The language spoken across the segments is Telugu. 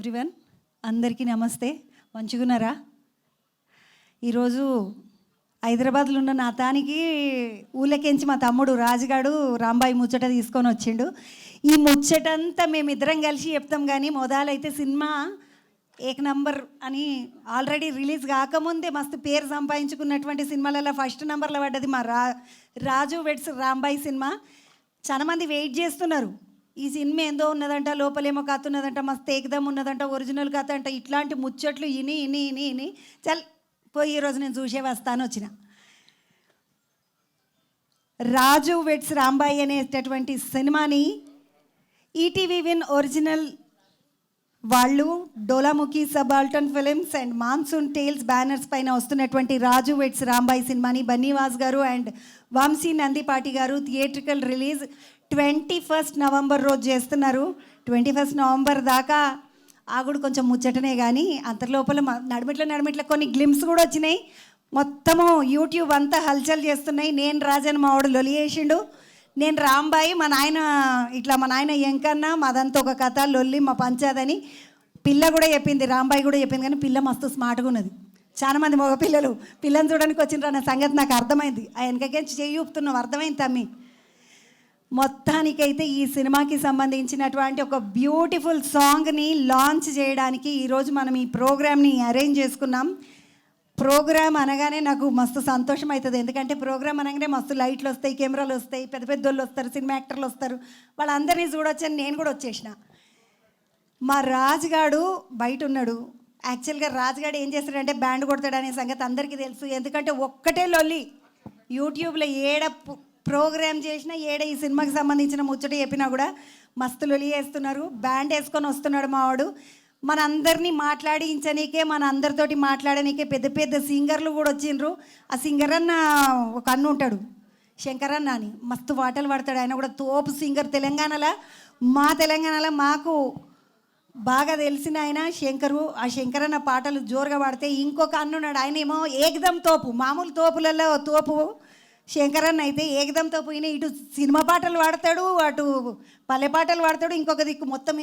ఎవ్రీవన్, అందరికీ నమస్తే. మంచిగున్నారా? ఈరోజు హైదరాబాద్లో ఉన్న నా తానికి ఊళ్ళకెంచి మా తమ్ముడు రాజుగాడు రాంబాయి ముచ్చట తీసుకొని వచ్చిండు. ఈ ముచ్చటంతా మేమిద్దరం కలిసి చెప్తాం, కానీ మొదలైతే సినిమా ఏక్ నంబర్ అని ఆల్రెడీ రిలీజ్ కాకముందే మస్తు పేరు సంపాదించుకున్నటువంటి సినిమాలలో ఫస్ట్ నెంబర్లో పడ్డది మా రాజు వెడ్స్ రాంబాయి సినిమా. చాలామంది వెయిట్ చేస్తున్నారు. ఈ సినిమా ఏందో ఉన్నదంట, లోపలేమో కథ ఉన్నదంట, మస్తు ఏకదమ్ ఉన్నదంట, ఒరిజినల్ కథ అంట, ఇట్లాంటి ముచ్చట్లు ఇని ఇని ఇని ఇని చల్ పోయి ఈరోజు నేను చూసే వస్తాను వచ్చిన. రాజు వెడ్స్ రాంబాయి అనేటటువంటి సినిమాని ఈటీవీ విన్ ఒరిజినల్ వాళ్ళు Dolamukhi subaltern films and monsoon tales banners పైన వస్తున్నటువంటి రాజు వెడ్స్ రాంబాయి సినిమాని బన్నీవాస్ గారు అండ్ వంశీ నందిపాటి గారు థియేట్రికల్ రిలీజ్ 21 నవంబర్ రోజు చేస్తున్నారు. 21 నవంబర్ దాకా ఆగుడు కొంచెం ముచ్చటనే, కానీ అంతలోపల నడిమిట్ల కొన్ని గ్లిమ్స్ కూడా వచ్చినాయి. మొత్తము యూట్యూబ్ అంతా హల్చల్ చేస్తున్నాయి. నేను రాజన్ మావాడు లొలి చేసిండు, నేను రాంబాయి, మా నాయన ఎంకన్నా, మాదంతా ఒక కథ లొల్లి మా పంచాదని పిల్ల కూడా చెప్పింది, రాంబాయి కూడా చెప్పింది. కానీ పిల్ల మస్తు స్మార్ట్గా ఉన్నది. చాలామంది మగ పిల్లని చూడడానికి వచ్చిండ్రు అన్న సంగతి నాకు అర్థమైంది. ఆ వెనకకే చెయ్యి ఊపుతున్నావు, అర్థమైంది తమ్మి. మొత్తానికైతే ఈ సినిమాకి సంబంధించినటువంటి ఒక బ్యూటిఫుల్ సాంగ్ని లాంచ్ చేయడానికి ఈరోజు మనం ఈ ప్రోగ్రామ్ని అరేంజ్ చేసుకున్నాం. ప్రోగ్రామ్ అనగానే నాకు మస్తు సంతోషం అవుతుంది. ఎందుకంటే ప్రోగ్రామ్ అనగానే మస్తు లైట్లు వస్తాయి, కెమెరాలు వస్తాయి, పెద్ద పెద్ద వాళ్ళు వస్తారు, సినిమా యాక్టర్లు వస్తారు, వాళ్ళందరినీ చూడొచ్చని నేను కూడా వచ్చేసిన. మా రాజుగాడు బయట ఉన్నాడు. యాక్చువల్గా రాజుగాడు ఏం చేస్తాడంటే బ్యాండ్ కొడతాడు అనే సంగతి అందరికీ తెలుసు. ఎందుకంటే ఒక్కటే లొల్లి, యూట్యూబ్లో ఏడ ప్రోగ్రామ్ చేసినా, ఏడ ఈ సినిమాకి సంబంధించిన ముచ్చట చెప్పినా కూడా మస్తు లొలి వేస్తున్నారు. బ్యాండ్ వేసుకొని వస్తున్నాడు మావాడు. మనందరినీ మాట్లాడించనీకే, మన అందరితోటి మాట్లాడనీకే పెద్ద పెద్ద సింగర్లు కూడా వచ్చిండ్రు. ఆ సింగర్ అన్న ఒక అన్న ఉంటాడు, శంకరన్న అని, మస్తు పాటలు పాడతాడు. ఆయన కూడా తోపు సింగర్. మా తెలంగాణలో మాకు బాగా తెలిసిన ఆయన శంకరు. ఆ శంకరన్న పాటలు జోరుగా పాడితే ఇంకొక అన్న ఉన్నాడు, ఆయన ఏమో ఏకదమ్ తోపు. మామూలు తోపులలో తోపు శంకరన్న అయితే ఏకదమ్ తోపు. ఈయన ఇటు సినిమా పాటలు పాడతాడు, అటు పల్లె పాటలు పాడతాడు. ఇంకొక దిక్కు మొత్తం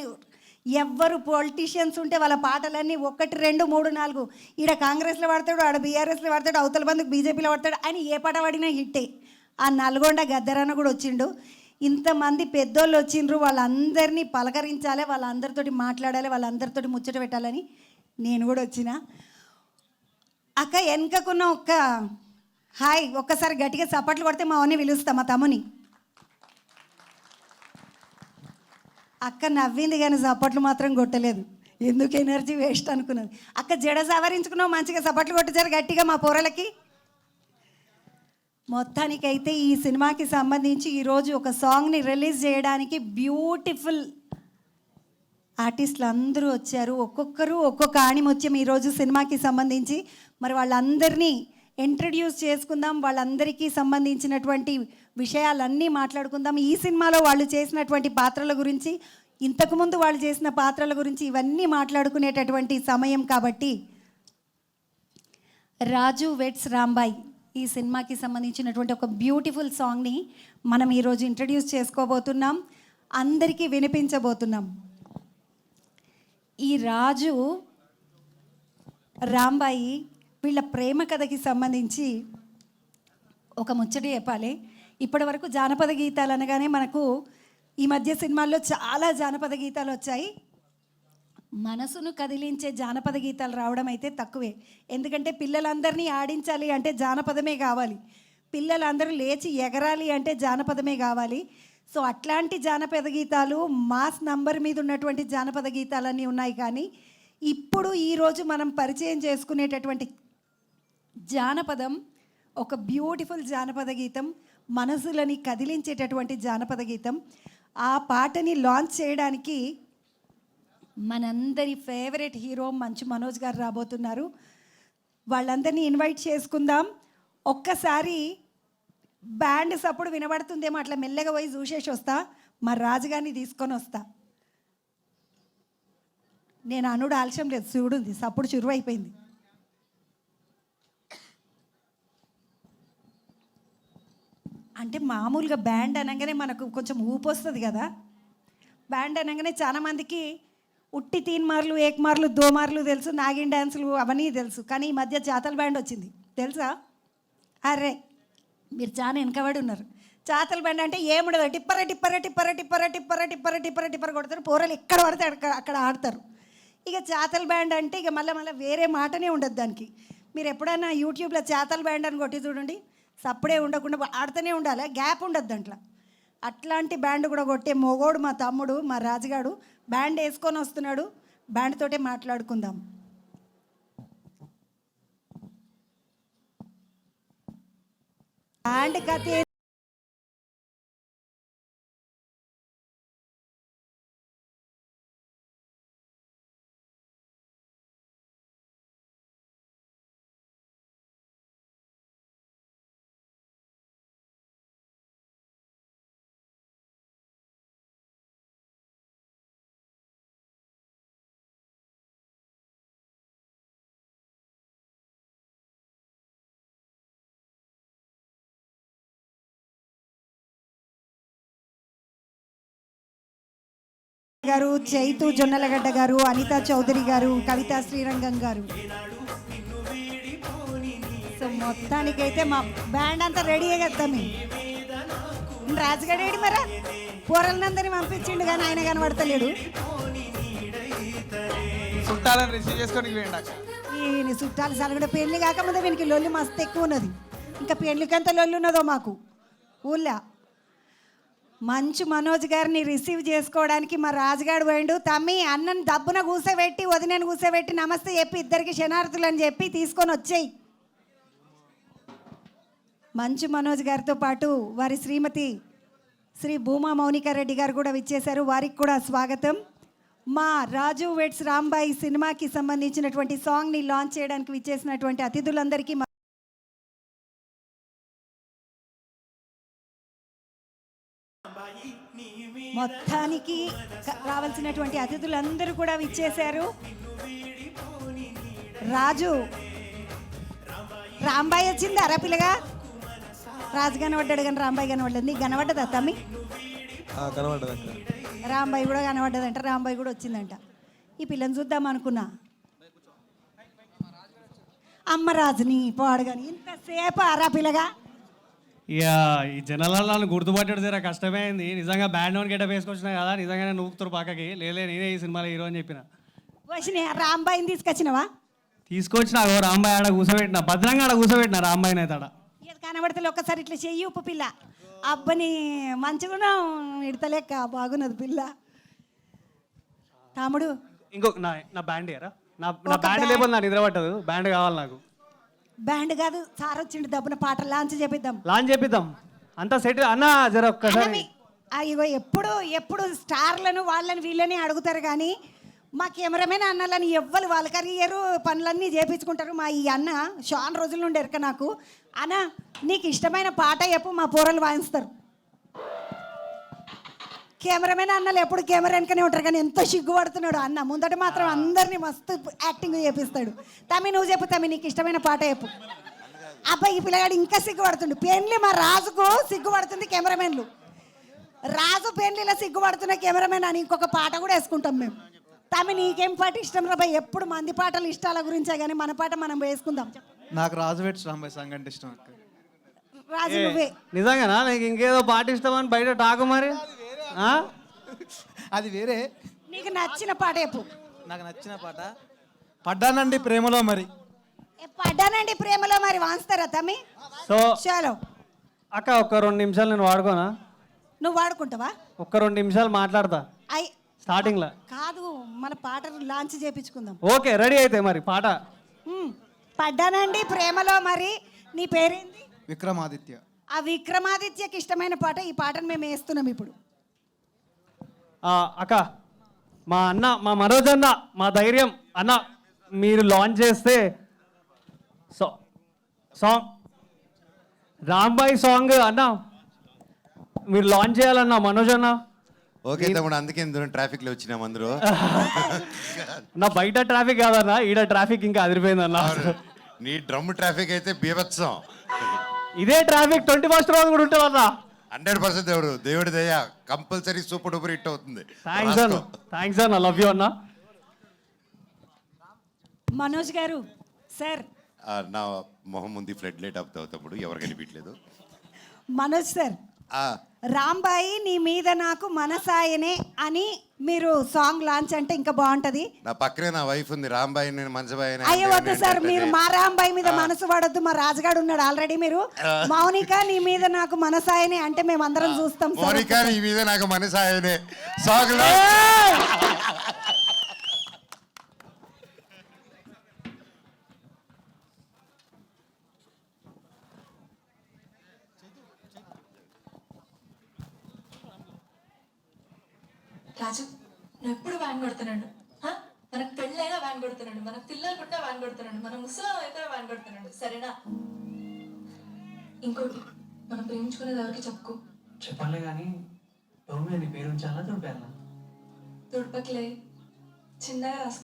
ఎవ్వరు పొలిటీషియన్స్ ఉంటే వాళ్ళ పాటలన్నీ 1, 2, 3, 4 ఈడ కాంగ్రెస్లో పాడతాడు, ఆడ బీఆర్ఎస్లో పాడతాడు, అవతల బందుకు బీజేపీలో పాడతాడు. ఆయన ఏ పాట పాడినా హిట్టే. ఆ నల్గొండ గద్దరన్న కూడా వచ్చిండు. ఇంతమంది పెద్దోళ్ళు వచ్చిండ్రు. వాళ్ళందరినీ పలకరించాలి, వాళ్ళందరితోటి మాట్లాడాలి, వాళ్ళందరితోటి ముచ్చట పెట్టాలని నేను కూడా వచ్చిన. అక్క వెనకకున్న ఒక్క హాయ్ ఒక్కసారి గట్టిగా చప్పట్లు కొడితే మా అన్ని పిలుస్తా, మా తమ్ముని. అక్క నవ్వింది కానీ చప్పట్లు మాత్రం కొట్టలేదు. ఎందుకు ఎనర్జీ వేస్ట్ అనుకున్నది. అక్క జడ సవరించుకున్నావు, మంచిగా చప్పట్లు కొట్టించారు గట్టిగా మా పోరలకి. మొత్తానికైతే ఈ సినిమాకి సంబంధించి ఈరోజు ఒక సాంగ్ని రిలీజ్ చేయడానికి బ్యూటిఫుల్ ఆర్టిస్టులు అందరూ వచ్చారు. ఒక్కొక్కరు ఒక్కొక్క ఆణిముత్యం ఈరోజు సినిమాకి సంబంధించి. మరి వాళ్ళందరినీ ఇంట్రడ్యూస్ చేసుకుందాం, వాళ్ళందరికీ సంబంధించినటువంటి విషయాలన్నీ మాట్లాడుకుందాం. ఈ సినిమాలో వాళ్ళు చేసినటువంటి పాత్రల గురించి, ఇంతకుముందు వాళ్ళు చేసిన పాత్రల గురించి ఇవన్నీ మాట్లాడుకునేటటువంటి సమయం కాబట్టి రాజు వెడ్స్ రాంబాయి ఈ సినిమాకి సంబంధించినటువంటి ఒక బ్యూటిఫుల్ సాంగ్ని మనం ఈరోజు ఇంట్రడ్యూస్ చేసుకోబోతున్నాం, అందరికీ వినిపించబోతున్నాం. ఈ రాజు రాంబాయి వీళ్ళ ప్రేమ కథకి సంబంధించి ఒక ముచ్చట చెప్పాలి. ఇప్పటి వరకు జానపద గీతాలు అనగానే మనకు ఈ మధ్య సినిమాల్లో చాలా జానపద గీతాలు వచ్చాయి. మనసును కదిలించే జానపద గీతాలు రావడం అయితే తక్కువే. ఎందుకంటే పిల్లలందరినీ ఆడించాలి అంటే జానపదమే కావాలి, పిల్లలందరూ లేచి ఎగరాలి అంటే జానపదమే కావాలి. సో అట్లాంటి జానపద గీతాలు మాస్ నంబర్ మీద ఉన్నటువంటి జానపద గీతాలన్నీ ఉన్నాయి. కానీ ఇప్పుడు ఈరోజు మనం పరిచయం చేసుకునేటటువంటి జానపదం ఒక బ్యూటిఫుల్ జానపద గీతం, మనసులని కదిలించేటటువంటి జానపద గీతం. ఆ పాటని లాంచ్ చేయడానికి మనందరి ఫేవరెట్ హీరో మంచు మనోజ్ గారు రాబోతున్నారు. వాళ్ళందరినీ ఇన్వైట్ చేసుకుందాం. ఒక్కసారి బ్యాండ్ సప్పుడు వినబడుతుందేమో, అట్లా మెల్లగా పోయి చూసేసి వస్తా. మా రాజుగారిని తీసుకొని వస్తా. నేను అనుడు ఆలస్యం లేదు, చూడుంది సప్పుడు చురువైపోయింది. అంటే మామూలుగా బ్యాండ్ అనగానే మనకు కొంచెం ఊపు వస్తుంది కదా. బ్యాండ్ అనగానే చాలామందికి ఉట్టి తీన్మార్లు ఏక్మార్లు దోమార్లు తెలుసు, నాగిన్ డ్యాన్సులు అవన్నీ తెలుసు. కానీ ఈ మధ్య చాతల్ బ్యాండ్ వచ్చింది తెలుసా? అరే మీరు చాలా వెనకబడి ఉన్నారు. చాతల్ బ్యాండ్ అంటే ఏముండదు, టిప్పర టిప్పర టిప్పర టిప్పర టిప్పర టిప్పర టిప్పర టిప్పర కొడతారు, పోరలు ఎక్కడ పడితే అక్కడ ఆడతారు. ఇక చాతల్ బ్యాండ్ అంటే ఇక మళ్ళీ వేరే మాటనే ఉండదు దానికి. మీరు ఎప్పుడైనా యూట్యూబ్లో చాతల్ బ్యాండ్ అని కొట్టి చూడండి, సప్పుడే ఉండకుండా ఆడుతూనే ఉండాలి, గ్యాప్ ఉండదు దాంట్లో. అట్లాంటి బ్యాండ్ కూడా కొట్టే మొగోడు మా తమ్ముడు, మా రాజుగాడు బ్యాండ్ వేసుకొని వస్తున్నాడు. బ్యాండ్ తోటే మాట్లాడుకుందాం. బ్యాండ్ కథ గారు, చైతు జొన్నలగడ్డ గారు, అనితా చౌదరి గారు, కవితా శ్రీరంగం గారు. సో మొత్తానికైతే మా బ్యాండ్ అంతా రెడీయే కదా. మీ రాజుగాడేడి మరా పోరలందరినీ పంపించిండు కానీ ఆయన కనబడతలేడు. ఈ చుట్టాలు సలగడ పెళ్లి కాకముందే వీనికి లొల్లి మస్తు ఎక్కువ ఉన్నది. ఇంకా పెళ్లికంత లొల్లి ఉన్నదో మాకు ఊళ్ళో. మంచు మనోజ్ గారిని రిసీవ్ చేసుకోవడానికి మా రాజుగాడు పోయిండు. తమ్మి అన్నను దబ్బున కూసబెట్టి వదినని కూసబెట్టి నమస్తే చెప్పి ఇద్దరికి శనార్థులు అని చెప్పి తీసుకొని వచ్చేయి. మంచు మనోజ్ గారితో పాటు వారి శ్రీమతి శ్రీ భూమా మౌనికారెడ్డి గారు కూడా విచ్చేశారు. వారికి కూడా స్వాగతం. మా రాజు వెట్స్ రాంబాయి సినిమాకి సంబంధించినటువంటి సాంగ్ని లాంచ్ చేయడానికి విచ్చేసినటువంటి అతిథులందరికీ మొత్తానికి రావాల్సినటువంటి అతిథులందరూ కూడా విచ్చేశారు. రాజు రాంబాయి వచ్చింది అరపిల్లగా. రాజు కనబడ్డాడు కానీ రాంబాయి కనబడ్డది. నీకు కనబడ్డదా తమ్మి? రాంబాయి కూడా కనబడ్డదంట, రాంబాయి కూడా వచ్చిందంట. ఈ పిల్లని చూద్దాం అనుకున్నా, అమ్మ రాజుని పాడుగాని ఇంతసేపు అరపిల్లగా. ఇక ఈ జనాలను గుర్తుపట్టడం జర కష్టమే అయింది. నిజంగా బ్యాండ్ వన్ గెటప్ వేసుకొచ్చినా కదా, నిజంగానే నూకుతారు పక్కకి. లేలే నేనే ఈ సినిమాలో హీరో అని చెప్పిన. రాంబాయిని తీసుకొచ్చినవా? తీసుకొచ్చిన రాంబాయి ఆడ కూర్చోబెట్టిన, భద్రంగా ఆడ కూర్చోబెట్టిన రాంబాయిని అయితే ఆడ. కనబడతలే ఒక్కసారి ఇట్లా చెయ్యి ఉప్పు పిల్ల. అబ్బని మంచిగా ఇడతలేక బాగున్నది పిల్ల. తమ్ముడు ఇంకో నా బ్యాండ్ ఇయరా, నా బ్యాండ్ లేకపోతే నా నిద్ర పట్టదు. బ్యాండ్ కావాలి నాకు. బ్యాండ్ కాదు, సార్ వచ్చిండు దబ్బున పాట లాంచ్ చేపిద్దాం. అంతా సెట్ అన్న జర ఒక్కసారి. ఇగో ఎప్పుడు స్టార్లను వాళ్ళని వీళ్ళని అడుగుతారు కానీ మా కెమెరామెన్ అన్నలని ఎవ్వరు వాళ్ళ కరియరు పనులన్నీ చేపించుకుంటారు. మా ఈ అన్న చాలా రోజుల నుండి ఎరక నాకు. అన్న నీకు ఇష్టమైన పాట చెప్పు, మా పోరలు వాయిస్తారు. కెమెరామెన్ అన్నలు ఎప్పుడు కెమెరా వెనుకనే ఉంటారు కానీ ఎంతో సిగ్గుపడుతున్నాడు అన్న. ముందట మాత్రం అందరినీ మస్తు యాక్టింగ్ చేపిస్తాడు. తమ్మి నువ్వు చెప్పు తమ్మి, నీకు ఇష్టమైన పాట చెప్పు. అబ్బాయి ఈ పిల్లగాడు ఇంకా సిగ్గుపడుతుండు. పెన్లి మా రాజుకు సిగ్గుపడుతుంది కెమెరామెన్లు. రాజు పెన్లిలో సిగ్గుపడుతున్న కెమెరామెన్ అని ఇంకొక పాట కూడా వేసుకుంటాం మేము. తమ్మి నీకేం పాట ఇష్టం రా? ఎప్పుడు మంది పాటలు ఇష్టాల గురించే కానీ మన పాట మనం వేసుకుందాం. నాకు రాజు వెట్స్ రాంబాయి సాంగ్ అంటే ఇష్టం. రాజు నువ్వే నిజంగానా? నీకు ఇంకేదో పాట ఇష్టం అని బయట టాకు మరి. అది వేరే. నీకు నచ్చిన పాట చెప్పు. నాకు నచ్చిన పాట పడ్డానండి ప్రేమలో మరి. పడ్డానండి ప్రేమలో మరి వాంచుతారా తమ్మి? సో చాలో అక్క ఒక్క 2 నిమిషాలు నేను వాడుకోనా? నువ్వు వాడుకుంటావా? ఒక్క 2 నిమిషాలు మాట్లాడతా స్టార్టింగ్ లో. కాదు మన పాట లాంచ్ చేపించుకుందాం. ఓకే రెడీ అయితే మరి పాట. పడ్డానండి ప్రేమలో మరి. నీ పేరేంది? విక్రమాదిత్య. ఆ విక్రమాదిత్యకి ఇష్టమైన పాట ఈ పాటను మేము వేస్తున్నాం ఇప్పుడు. అక్క మా అన్న, మా మనోజ్ అన్న, మా ధైర్యం అన్న, మీరు లాంచ్ చేస్తే సాంగ్ రాంబాయి సాంగ్ అన్న మీరు లాంచ్ చేయాలన్నా మనోజ్ అన్న. ఓకే తమ్ముడు, అందుకే ట్రాఫిక్ లో వచ్చినాం అందరూ. నా బయట ట్రాఫిక్ కాదన్నా, ఈడ ట్రాఫిక్ ఇంకా అదిరిపోయిందన్న. నీ డ్రమ్ ట్రాఫిక్ అయితే బీభత్సం. ఇదే ట్రాఫిక్ 21st రోజు కూడా ఉంటుందన్నా. 100% దేవుడి దయ కంపల్సరీ సూపర్ డూపర్ హిట్ అవుతుంది. థ్యాంక్స్ అన్న, లవ్ యూ అన్న. మనోజ్ గారు సార్, నా మొహం ముందు ఫ్లడ్ లైట్ ఆపుతావు తమ్ముడు, ఎవరు కనిపించలేదు. మనోజ్ సార్, రాంబాయి నీ మీద నాకు మనసాయనే అని మీరు సాంగ్ లాంచ్ అంటే ఇంకా బాగుంటది. నా పక్కనే నా వైఫ్ ఉంది, రాంబాయి నేను మనసబాయి. అయ్యో వద్దు సార్, మీరు మా రాంబాయి మీద మనసు పడొద్దు, మా రాజుగాడు ఉన్నాడు ఆల్రెడీ. మీరు మౌనిక నీ మీద నాకు మనసాయనే అంటే మేము అందరం చూస్తాం. మౌనిక నీ మీద నాకు మనసాయనే సాంగ్ రాజు, నువ్వు ఎప్పుడు వ్యాన్ కొడుతున్నాడు? మనకు పెళ్ళైనా వ్యాన్ కొడుతున్నాడు, మనకు పిల్లలు పుట్టా వ్యాన్ కొడుతున్నాడు, మన ముసలం అయితే వ్యాన్ కొడుతున్నాడు, సరేనా? ఇంకోటి, మనం ప్రేమించుకునేది ఎవరికి చెప్పుకో. చెప్పలే కానీ డోర్ మీద నీ పేరు ఉంచాలా తుడిపేయాలా? తుడపకిలే, చిన్నగా రాసుకో.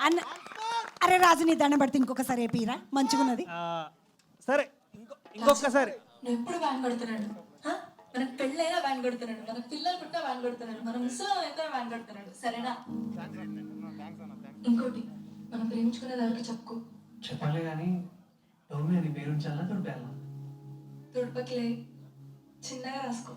అన్న అరే రాజు, నీ దండం పడితే ఇంకొకసారి ఏపీరా, మంచిగున్నది. సరే ఇంకొకసారి. నువ్వు ఎప్పుడు వ్యాన్ కొడుతున్నాడు? మనకు పెళ్ళైనా వ్యాన్ కొడుతున్నాడు, మన పిల్లలు పుట్టా వ్యాన్ కొడుతున్నాడు, మన ముసలం అయితే వ్యాన్ కొడుతున్నాడు, సరేనా? ఇంకోటి, మనం ప్రేమించుకునేది ఎవరికి చెప్పుకో. చెప్పలే కానీ డోర్ మీద నీ పేరు ఉంచాలా తుడిపేయాలా? తుడపకిలే, చిన్నగా రాసుకో.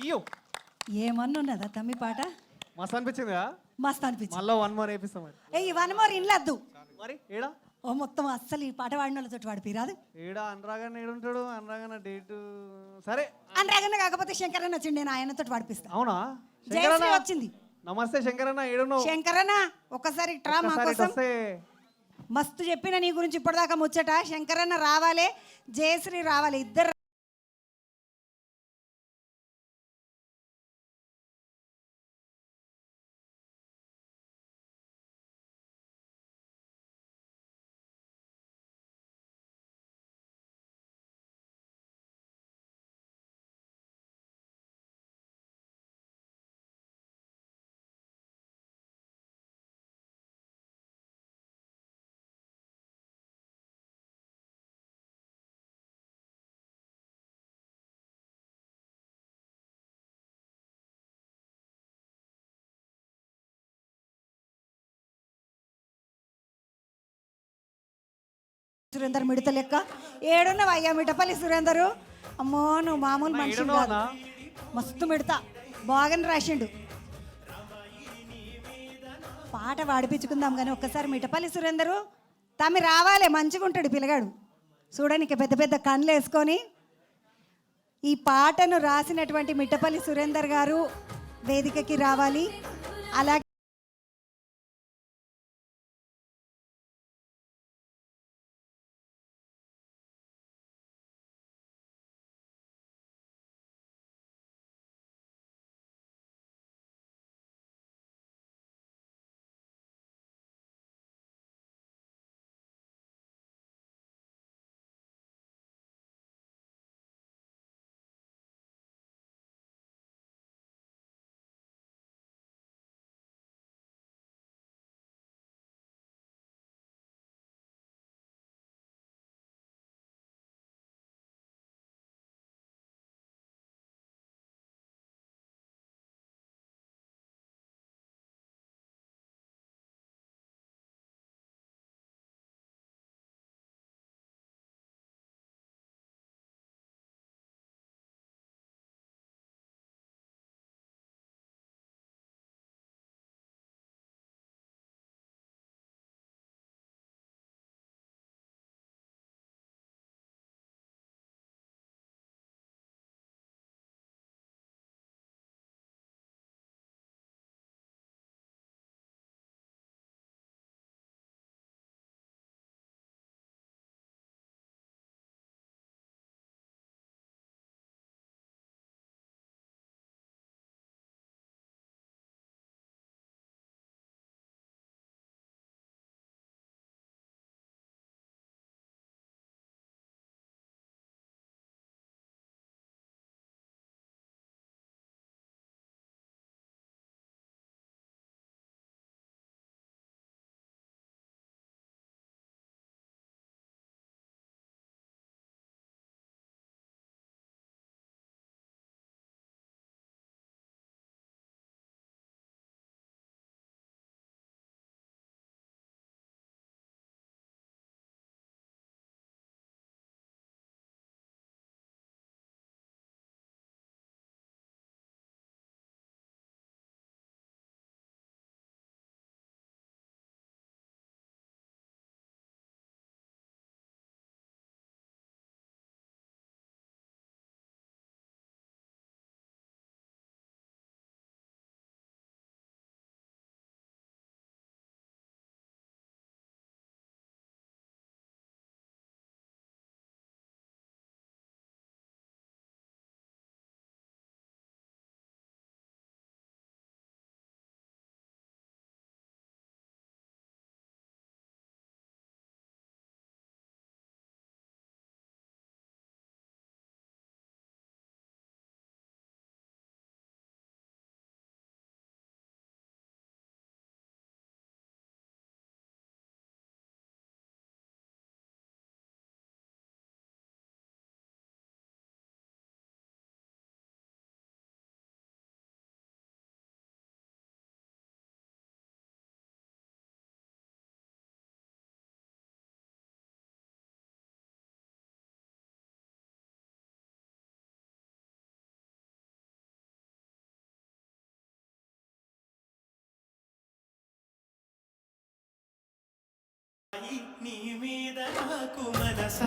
ఇయ్యో ఏమన్నా ఉన్నదా తమ్మి పాట మస్తు అనిపించిందిగా మస్తు అనిపించింది. మళ్ళీ 1 more వేపిస్తాం మరి. ఏ వన్ మోర్ ఇన్లద్దు. మరి ఏడా ఓ మొత్తం అస్సలు ఈ పాట వాడిన వాళ్ళతో వాడిపిరాదు. ఏడా అనురాగన్న ఏడుంటాడు? అనురాగన్న డేటు సరే అనరాగన్న కాకపోతే శంకరన్న వచ్చింది, నేను ఆయనతో వాడిపిస్తా. అవునా? జయశ్రీ శంకరన్న వచ్చింది. నమస్తే శంకరన్న, ఏడున్నావు? శంకరన్న ఒక్కసారి ట్రా మా ఒక్కసారి కోసం. వస్తే మస్తు చెప్పిన నీ గురించి ఇప్పటిదాకా ముచ్చట. శంకరన్న రావాలి, జయశ్రీ రావాలి, ఇద్దరు సురేందర్ మిడత లెక్క ఏడున్నవయ్యా మిఠపల్లి సురేందరు. అమ్మో నువ్వు మామూలు మనిషి కాదు, మస్తు మిడతా. బాగానే రాసిండు. పాట వాడిపించుకుందాం కానీ ఒక్కసారి మిఠపల్లి సురేందరు తమి రావాలి, మంచిగా ఉంటాడు పిల్లగాడు. చూడడానికి పెద్ద పెద్ద కళ్ళు వేసుకొని. ఈ పాటను రాసినటువంటి మిఠపల్లి సురేందర్ గారు వేదికకి రావాలి. అలాగే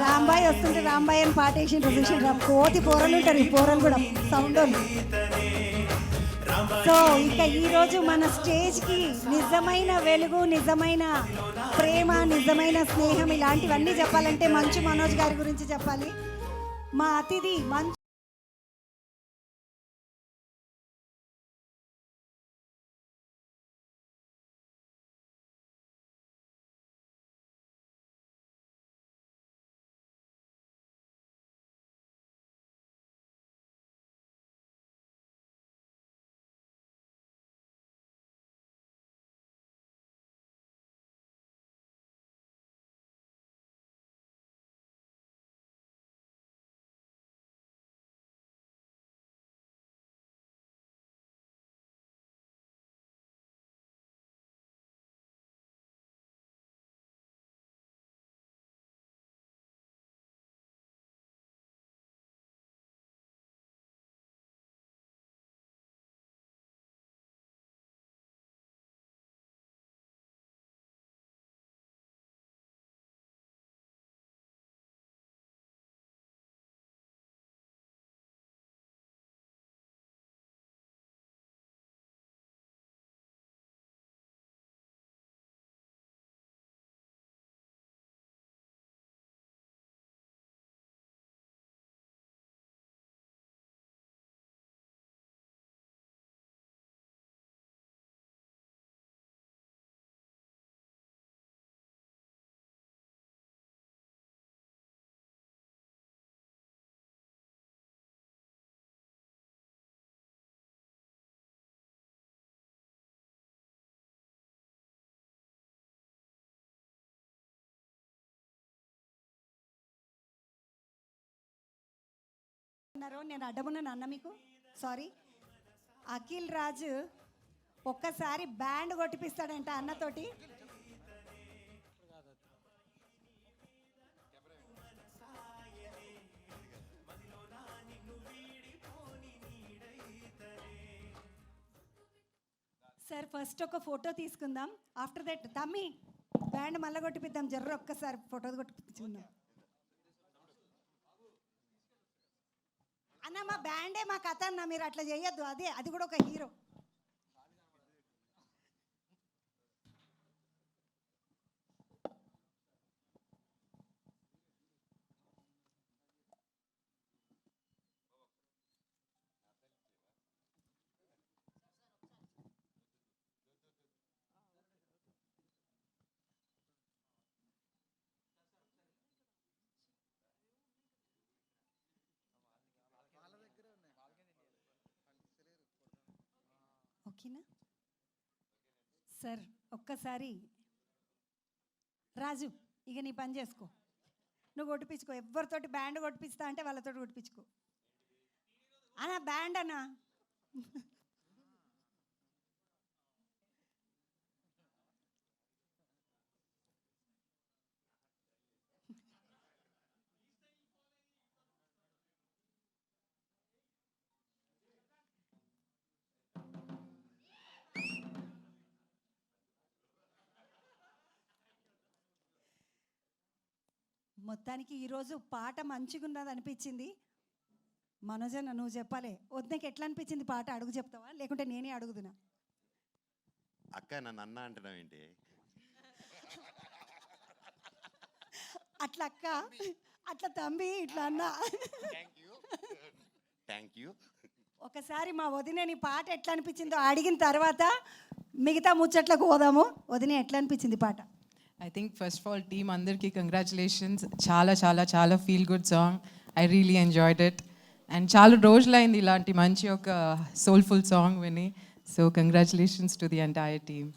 రాంబాయ్ వస్తుంటే రాంబాయ్ అని పాట వేసిండ్రు చూసిండ్రా, కోతి పోరలు ఉంటారు ఈ పోరలు కూడా సౌండ్ వాళ్ళు. సో ఇక ఈరోజు మన స్టేజ్కి నిజమైన వెలుగు, నిజమైన ప్రేమ, నిజమైన స్నేహం ఇలాంటివన్నీ చెప్పాలంటే మంచు మనోజ్ గారి గురించి చెప్పాలి. మా అతిథి మంచు నేను అడ్డమున్నాను అన్న మీకు సారీ. అఖిల్ రాజు ఒక్కసారి బ్యాండ్ కొట్టిపిస్తాడంట అన్నతోటి. సార్ ఫస్ట్ ఒక ఫోటో తీసుకుందాం, ఆఫ్టర్ దట్ తమ్మి బ్యాండ్ మళ్ళీ కొట్టిపిద్దాం, జర్ర ఒక్కసారి ఫోటో కొట్టిపించుకుందాం. అన్న మా బ్యాండే మా కథ అన్న, మీరు అట్లా చేయొద్దు, అది కూడా ఒక హీరో. ఓకేనా సార్? ఒక్కసారి రాజు ఇక నీ పని చేసుకో, నువ్వు కొట్టిపించుకో. ఎవరితోటి బ్యాండ్ కొట్టిపిస్తా అంటే వాళ్ళతో కొట్టిపించుకో అన్న, బ్యాండ్ అన్నా. మొత్తానికి ఈరోజు పాట మంచిగా ఉన్నది అనిపించింది. మనోజన్న నువ్వు చెప్పాలి, వద్దకి ఎట్లా అనిపించింది పాట అడుగు చెప్తావా లేకుంటే నేనే అడుగుతున్నా? అక్క నన్ను అన్న అంటున్నావు ఏంటి? అట్లా అక్క, అట్లా తమ్మి, ఇట్లా అన్న. Thank you. ఒకసారి మా వదిన నీ పాట ఎట్లా అనిపించిందో అడిగిన తర్వాత మిగతా ముచ్చట్లకు పోదాము. వదిన ఎట్లా అనిపించింది పాట? I think first of all, team Andarki, congratulations. Chala chala chala feel good song. I really enjoyed it. And chala rojlaindi ilanti manchi oka soulful song vini. So congratulations to the entire team.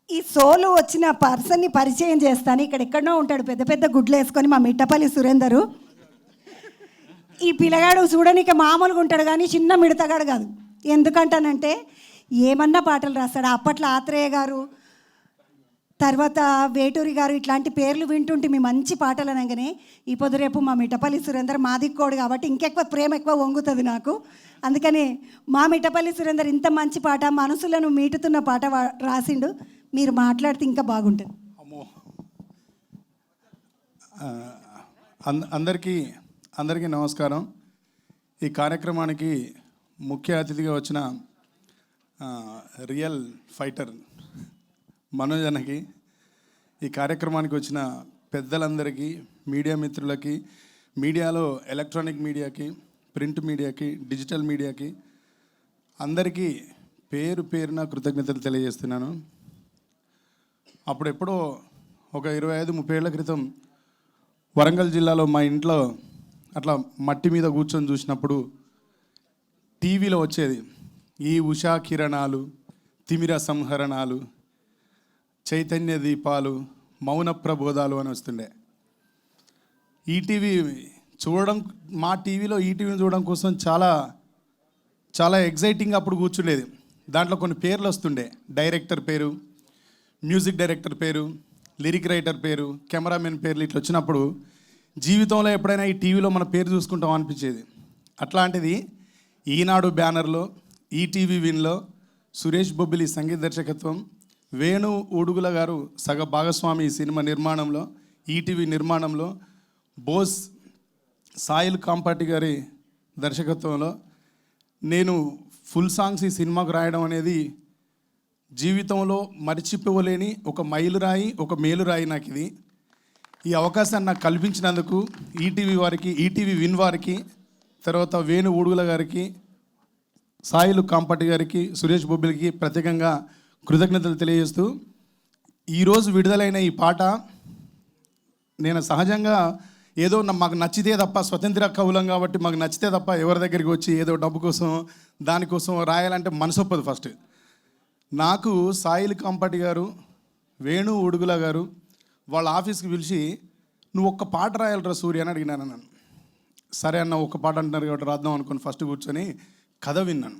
ఈ సోలు వచ్చిన పర్సన్ని పరిచయం చేస్తాను. ఇక్కడ ఎక్కడో ఉంటాడు పెద్ద పెద్ద గుడ్లు వేసుకొని, మా మిట్టపల్లి సురేందరు. ఈ పిల్లగాడు చూడనిక మామూలుగా ఉంటాడు కానీ చిన్న మిడతగాడు కాదు. ఎందుకంటానంటే ఏమన్నా పాటలు రాస్తాడు. అప్పట్లో ఆత్రేయ గారు, తర్వాత వేటూరి గారు ఇట్లాంటి పేర్లు వింటుంటే మీ మంచి పాటలు అనగానే ఈ పొద్దు రేపు మా మిట్టపల్లి సురేందర్ మా దిక్కోడు కాబట్టి ఇంకెక్కువ ప్రేమ ఎక్కువ వంగుతుంది నాకు. అందుకని మా మిట్టపల్లి సురేందర్ ఇంత మంచి పాట, మనసులను మీటుతున్న పాట రాసిండు. మీరు మాట్లాడితే ఇంకా బాగుంటుంది. అమ్మో, అందరికీ నమస్కారం. ఈ కార్యక్రమానికి ముఖ్య అతిథిగా వచ్చిన రియల్ ఫైటర్ మనోజ్ అన్నకి, ఈ కార్యక్రమానికి వచ్చిన పెద్దలందరికీ, మీడియా మిత్రులకి, మీడియాలో ఎలక్ట్రానిక్ మీడియాకి, ప్రింట్ మీడియాకి, డిజిటల్ మీడియాకి అందరికీ పేరు పేరున కృతజ్ఞతలు తెలియజేస్తున్నాను. అప్పుడెప్పుడో ఒక 25-30 ఏళ్ల క్రితం వరంగల్ జిల్లాలో మా ఇంట్లో అట్లా మట్టి మీద కూర్చొని చూసినప్పుడు టీవీలో వచ్చేది ఈ ఉషా కిరణాలు, తిమిర సంహరణాలు, చైతన్య దీపాలు, మౌన ప్రబోధాలు అని వస్తుండే. ఈటీవీ చూడడం, మా టీవీలో ఈటీవీని చూడడం కోసం చాలా చాలా ఎగ్జైటింగ్గా అప్పుడు కూర్చుండేది. దాంట్లో కొన్ని పేర్లు వస్తుండే, డైరెక్టర్ పేరు, మ్యూజిక్ డైరెక్టర్ పేరు, లిరిక్ రైటర్ పేరు, కెమెరామెన్ పేర్లు ఇట్లా వచ్చినప్పుడు జీవితంలో ఎప్పుడైనా ఈ టీవీలో మన పేరు చూసుకుంటాం అనిపించేది. అట్లాంటిది ఈనాడు బ్యానర్లో, ఈటీవీ విన్లో సురేష్ బొబ్బిలి సంగీత దర్శకత్వం, వేణు ఊడుగుల గారు సగ భాగస్వామి ఈ సినిమా నిర్మాణంలో, ఈటీవీ నిర్మాణంలో, బోస్ సాయిల్ కాంపాటి గారి దర్శకత్వంలో నేను ఫుల్ సాంగ్స్ ఈ సినిమాకు రాయడం అనేది జీవితంలో మరిచిపోలేని ఒక మైలురాయి, ఒక మేలురాయి నాకు ఇది. ఈ అవకాశాన్ని నాకు కల్పించినందుకు ఈటీవీ వారికి, ఈటీవీ విన్ వారికి, తర్వాత వేణు ఊడుగుల గారికి, సాయిలు కాంపాటి గారికి, సురేష్ బొబ్బిలికి ప్రత్యేకంగా కృతజ్ఞతలు తెలియజేస్తూ, ఈరోజు విడుదలైన ఈ పాట నేను సహజంగా ఏదో మాకు నచ్చితే తప్ప, స్వతంత్ర కవులం కాబట్టి మాకు నచ్చితే తప్ప ఎవరి దగ్గరికి వచ్చి ఏదో డబ్బు కోసం దానికోసం రాయాలంటే మనసు ఒప్పదు. ఫస్ట్ నాకు సాయిల్ కాంపాటి గారు, వేణు ఉడుగుల గారు వాళ్ళ ఆఫీస్కి పిలిచి నువ్వు ఒక్క పాట రాయాలరా సూర్య అని అడిగినాను. నన్ను సరే అన్న, ఒక్క పాట అంటున్నారు కాబట్టి రాద్దాం అనుకుని ఫస్ట్ కూర్చొని కథ విన్నాను.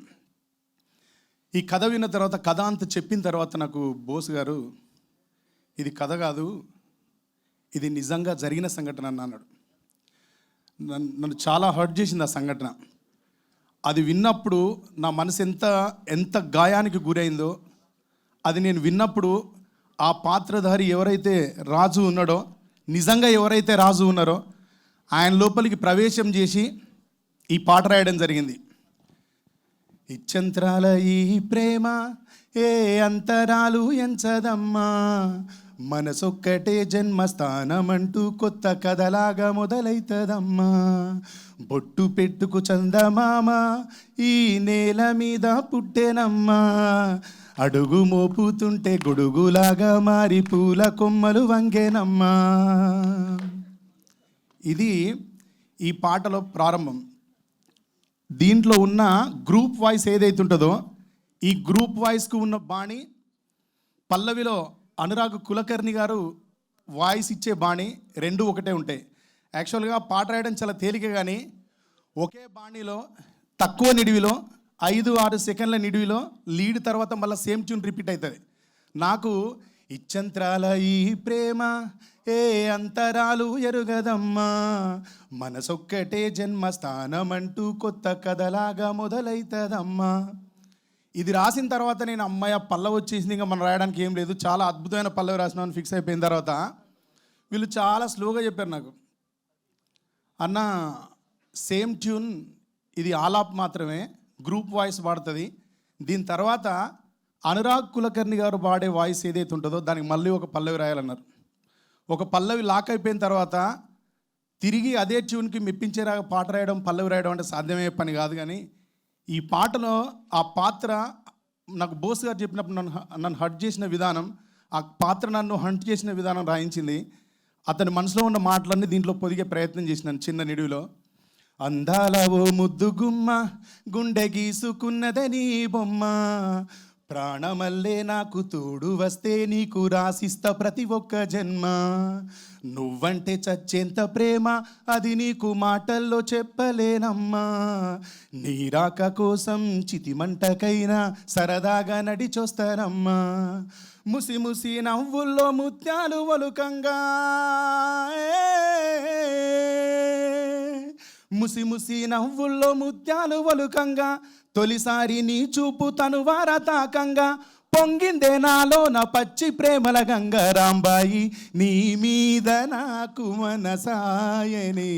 ఈ కథ విన్న తర్వాత, కథ అంత చెప్పిన తర్వాత నాకు బోస్ గారు ఇది కథ కాదు, ఇది నిజంగా జరిగిన సంఘటన అన్నాడు. నన్ను చాలా హర్ట్ చేసింది ఆ సంఘటన. అది విన్నప్పుడు నా మనసు ఎంత గాయానికి గురైందో, అది నేను విన్నప్పుడు ఆ పాత్రధారి ఎవరైతే రాజు ఉన్నాడో, నిజంగా ఎవరైతే రాజు ఉన్నారో ఆయన లోపలికి ప్రవేశం చేసి ఈ పాట రాయడం జరిగింది. ఇచ్చంత్రాల ఈ ప్రేమ ఏ అంతరాలు ఎంచదమ్మా, మనసొక్కటే జన్మస్థానమంటూ కొత్త కథలాగా మొదలైతదమ్మా, బొట్టు పెట్టుకు చందమామ ఈ నేల మీద పుట్టెనమ్మా, అడుగు మోపుతుంటే గొడుగులాగా మారి పూల కొమ్మలు వంగేనమ్మా. ఇది ఈ పాటలో ప్రారంభం. దీంట్లో ఉన్న గ్రూప్ వాయిస్ ఏదైతే ఉంటుందో, ఈ గ్రూప్ వాయిస్కు ఉన్న బాణి పల్లవిలో అనురాగ్ కులకర్ణి గారు వాయిస్ ఇచ్చే బాణి రెండు ఒకటే ఉంటాయి. యాక్చువల్గా పాట రాయడం చాలా తేలిక, కానీ ఒకే బాణీలో తక్కువ నిడివిలో 5-6 సెకండ్ల నిడివిలో లీడ్ తర్వాత మళ్ళీ సేమ్ ట్యూన్ రిపీట్ అవుతుంది. నాకు ఇచ్చంత్రాల ఈ ప్రేమ ఏ అంతరాలు ఎరుగదమ్మా, మనసొక్కటే జన్మస్థానమంటూ కొత్త కథలాగా మొదలైతదమ్మా. ఇది రాసిన తర్వాత నేను అమ్మాయి పల్లవి వచ్చేసింది, ఇంకా మనం రాయడానికి ఏం లేదు, చాలా అద్భుతమైన పల్లవి రాసినామని ఫిక్స్ అయిపోయిన తర్వాత వీళ్ళు చాలా స్లోగా చెప్పారు నాకు, అన్న సేమ్ ట్యూన్ ఇది ఆలాప్ మాత్రమే, గ్రూప్ వాయిస్ పాడుతుంది, దీని తర్వాత అనురాగ్ కులకర్ణి గారు పాడే వాయిస్ ఏదైతే ఉంటుందో దానికి మళ్ళీ ఒక పల్లవి రాయాలన్నారు. ఒక పల్లవి లాక్ అయిపోయిన తర్వాత తిరిగి అదే ట్యూన్కి మెప్పించేలాగా పాట రాయడం, పల్లవి రాయడం అంటే సాధ్యమయ్యే పని కాదు. కానీ ఈ పాటలో ఆ పాత్ర నాకు బోస్ గారు చెప్పినప్పుడు నన్ను హర్ట్ చేసిన విధానం, ఆ పాత్ర నన్ను హంట్ చేసిన విధానం రాయించింది. అతని మనసులో ఉన్న మాటలన్నీ దీంట్లో పొదిగే ప్రయత్నం చేసినాను చిన్న నిడివిలో. అందాల ఓ ముద్దు గుమ్మ, గుండె గీసుకున్నదని బొమ్మ, ప్రాణమల్లే నాకు తోడు వస్తే నీకు రాసిస్తా ప్రతి ఒక్క జన్మ, నువ్వంటే చచ్చేంత ప్రేమ అది నీకు మాటల్లో చెప్పలేనమ్మా, నీ రాక కోసం చితిమంటకైనా సరదాగా నడిచొస్తానమ్మా, ముసి ముసి నవ్వుల్లో ముత్యాలు ఒలుకంగా, ముసి ముసి నవ్వుల్లో ముత్యాలు ఒలుకంగా, తొలిసారి నీ చూపు తనువార తాకంగా, పొంగిందే నాలో నా పచ్చి ప్రేమల గంగ రాంబాయి నీ మీద నాకు మనసాయనే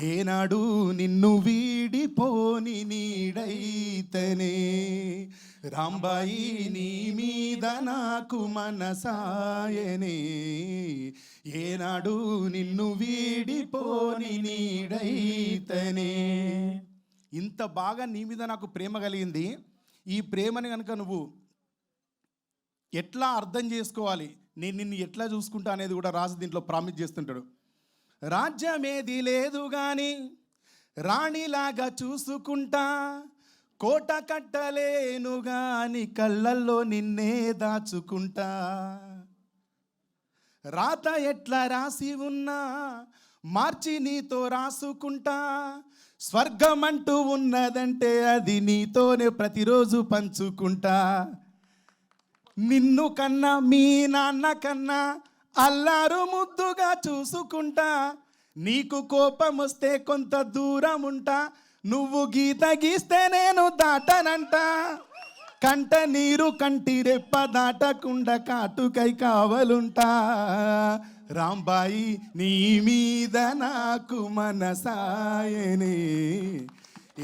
ఏనాడు నిన్ను వీడిపోని నీడైతనే రాంబాయి నీ మీద నాకు మనసాయనే ఏనాడు నిన్ను వీడిపోని నీడైతనే. ఇంత బాగా నీ మీద నాకు ప్రేమ కలిగింది. ఈ ప్రేమని కనుక నువ్వు ఎట్లా అర్థం చేసుకోవాలి, నేను నిన్ను ఎట్లా చూసుకుంటా అనేది కూడా రాజు దీంట్లో ప్రామిస్ చేస్తుంటాడు. రాజ్యమేది లేదు కానీ రాణిలాగా చూసుకుంటా, కోట కట్టలేను గాని కళ్ళల్లో నిన్నే దాచుకుంటా, రాత ఎట్లా రాసి ఉన్నా మార్చి నీతో రాసుకుంటా, స్వర్గమంటూ ఉన్నదంటే అది నీతోనే ప్రతిరోజు పంచుకుంటా, నిన్ను కన్నా మీ నాన్న కన్నా అల్లారు ముద్దుగా చూసుకుంటా, నీకు కోపం వస్తే కొంత దూరం ఉంటా, నువ్వు గీత గీస్తే నేను దాటనంట, కంట నీరు కంటి రెప్ప దాటకుండా కాటుకై కావలుంటా, రాంబాయి నీ మీద నాకు మనసాయనే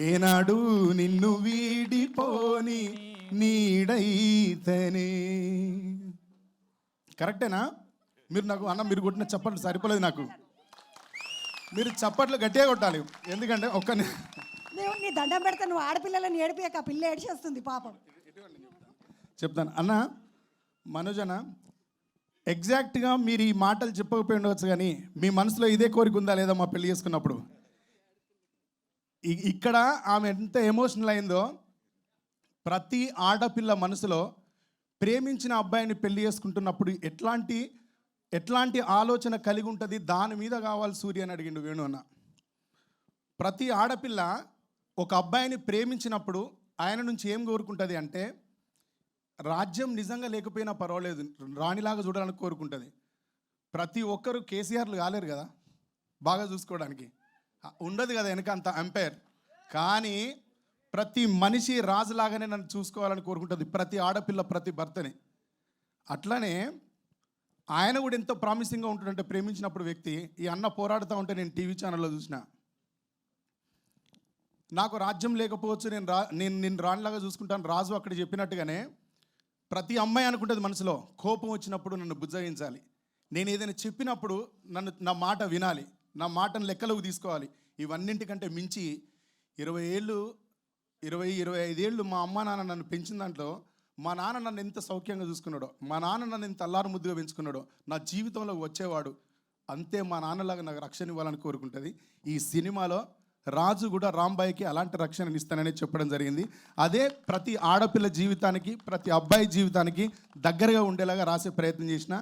ఏనాడు నిన్ను వీడిపోని నీడైతనే. కరెక్టేనా? మీరు నాకు అన్న మీరు కొట్టిన చప్పట్లు సరిపోలేదు నాకు. మీరు చప్పట్లు గట్టిగా కొట్టాలి, ఎందుకంటే దేవుడు నీ దండం పెడతా, నువ్వు ఆడపిల్లలను ఏడిపియక ఆ పిల్ల ఏడ్చేస్తుంది పాపం. చెప్తాను అన్న. మనోజన, ఎగ్జాక్ట్గా మీరు ఈ మాటలు చెప్పకపోయి ఉండవచ్చు కానీ మీ మనసులో ఇదే కోరిక ఉందా లేదా మా పెళ్లి చేసుకున్నప్పుడు? ఇక్కడ ఆమె ఎంత ఎమోషనల్ అయిందో, ప్రతి ఆడపిల్ల మనసులో ప్రేమించిన అబ్బాయిని పెళ్లి చేసుకుంటున్నప్పుడు ఎట్లాంటి ఆలోచన కలిగి ఉంటుంది, దాని మీద కావాలి సూర్య అని అడిగిండు వేణు అన్న. ప్రతి ఆడపిల్ల ఒక అబ్బాయిని ప్రేమించినప్పుడు ఆయన నుంచి ఏం కోరుకుంటుంది అంటే, రాజ్యం నిజంగా లేకపోయినా పర్వాలేదు రాణిలాగా చూడాలని కోరుకుంటుంది. ప్రతి ఒక్కరు కేసీఆర్లు కాలేరు కదా బాగా చూసుకోవడానికి, ఉండదు కదా వెనక అంత ఎంపైర్. కానీ ప్రతి మనిషి రాజులాగానే నన్ను చూసుకోవాలని కోరుకుంటుంది ప్రతి ఆడపిల్ల, ప్రతి భర్తని. అట్లనే ఆయన కూడా ఎంతో ప్రామిసింగ్గా ఉంటుందంటే ప్రేమించినప్పుడు వ్యక్తి. ఈ అన్న పోరాడుతూ ఉంటే నేను టీవీ ఛానల్లో చూసిన, నాకు రాజ్యం లేకపోవచ్చు, నేను రాణిలాగా చూసుకుంటాను. రాజు అక్కడ చెప్పినట్టుగానే ప్రతి అమ్మాయి అనుకుంటుంది మనసులో, కోపం వచ్చినప్పుడు నన్ను బుజ్జగించాలి, నేను ఏదైనా చెప్పినప్పుడు నా మాట వినాలి, నా మాటను లెక్కలోకి తీసుకోవాలి. ఇవన్నింటికంటే మించి 25 ఏళ్ళు మా అమ్మ నాన్న నన్ను పెంచిన దాంట్లో మా నాన్న నన్ను ఎంత సౌఖ్యంగా చూసుకున్నాడో, మా నాన్న నన్ను ఎంత అల్లారు ముద్దుగా పెంచుకున్నాడో, నా జీవితంలో వచ్చేవాడు అంతే మా నాన్నలాగా నాకు రక్షణ ఇవ్వాలని కోరుకుంటుంది. ఈ సినిమాలో రాజు కూడా రాంబాయికి అలాంటి రక్షణని ఇస్తానని చెప్పడం జరిగింది. అదే ప్రతి ఆడపిల్ల జీవితానికి, ప్రతి అబ్బాయి జీవితానికి దగ్గరగా ఉండేలాగా రాసే ప్రయత్నం చేసిన.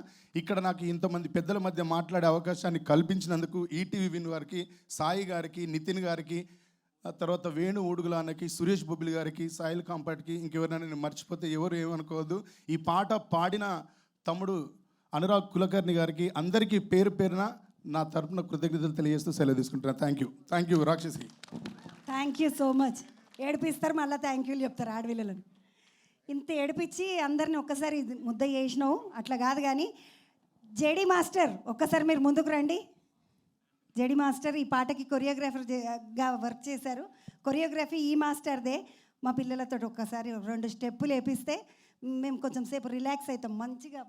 ఇక్కడ నాకు ఇంతమంది పెద్దల మధ్య మాట్లాడే అవకాశాన్ని కల్పించినందుకు ఈటీవీ విన్ వారికి, సాయి గారికి, నితిన్ గారికి, తర్వాత వేణు ఊడుగులాన్నకి, సురేష్ బొబ్బిలి గారికి, సాయిల్ కాంపాట్కి, ఇంకెవరైనా నేను మర్చిపోతే ఎవరు ఏమనుకోవద్దు. ఈ పాట పాడిన తమ్ముడు అనురాగ్ కులకర్ణి గారికి, అందరికీ పేరు పేరున నా తరపున కృతజ్ఞతలు తెలియజేస్తూ సెలవు తీసుకుంటున్నాను. థ్యాంక్ యూ రాక్షసి. Thank you so much. ఏడిపిస్తారు మళ్ళీ థ్యాంక్ యూలు చెప్తారు ఆడవిళ్ళని. ఇంత ఏడిపించి అందరిని ఒక్కసారి ముద్ద చేసినావు అట్లా కాదు కానీ, జేడి మాస్టర్ ఒక్కసారి మీరు ముందుకు రండి. జేడి మాస్టర్ ఈ పాటకి కొరియోగ్రాఫర్గా వర్క్ చేశారు. కొరియోగ్రఫీ ఈ మాస్టర్దే. మా పిల్లలతో ఒక్కసారి 2 స్టెప్పులు వేపిస్తే మేము కొంచెం సేపు రిలాక్స్ అవుతాం.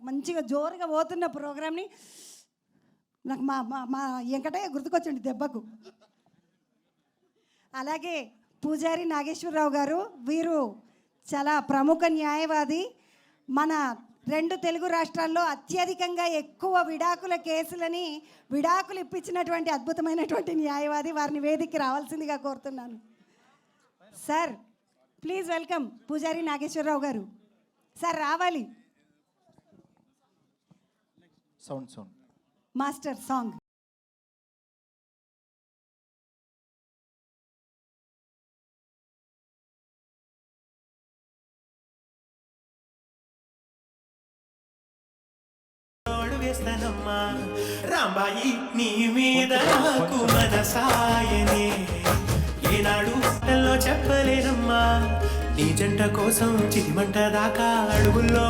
మంచిగా జోరుగా పోతున్న ప్రోగ్రామ్ని నాకు మా వెంకటయ్య గుర్తుకొచ్చండి దెబ్బకు. అలాగే పూజారి నాగేశ్వరరావు గారు, వీరు చాలా ప్రముఖ న్యాయవాది. మన 2 తెలుగు రాష్ట్రాల్లో అత్యధికంగా ఎక్కువ విడాకుల కేసులని విడాకులు ఇప్పించినటువంటి అద్భుతమైనటువంటి న్యాయవాది. వారిని వేదికకి రావాల్సిందిగా కోరుతున్నాను. సార్ ప్లీజ్ వెల్కమ్ పూజారి నాగేశ్వరరావు గారు. సార్ రావాలి. Sound master song. వేస్తానమ్మా రాంబాయి నీ మీద నాకు మనసాయనే ఏనాడు చెప్పలేనమ్మా నీ జంట కోసం చితిమంట దాకా అడుగుల్లో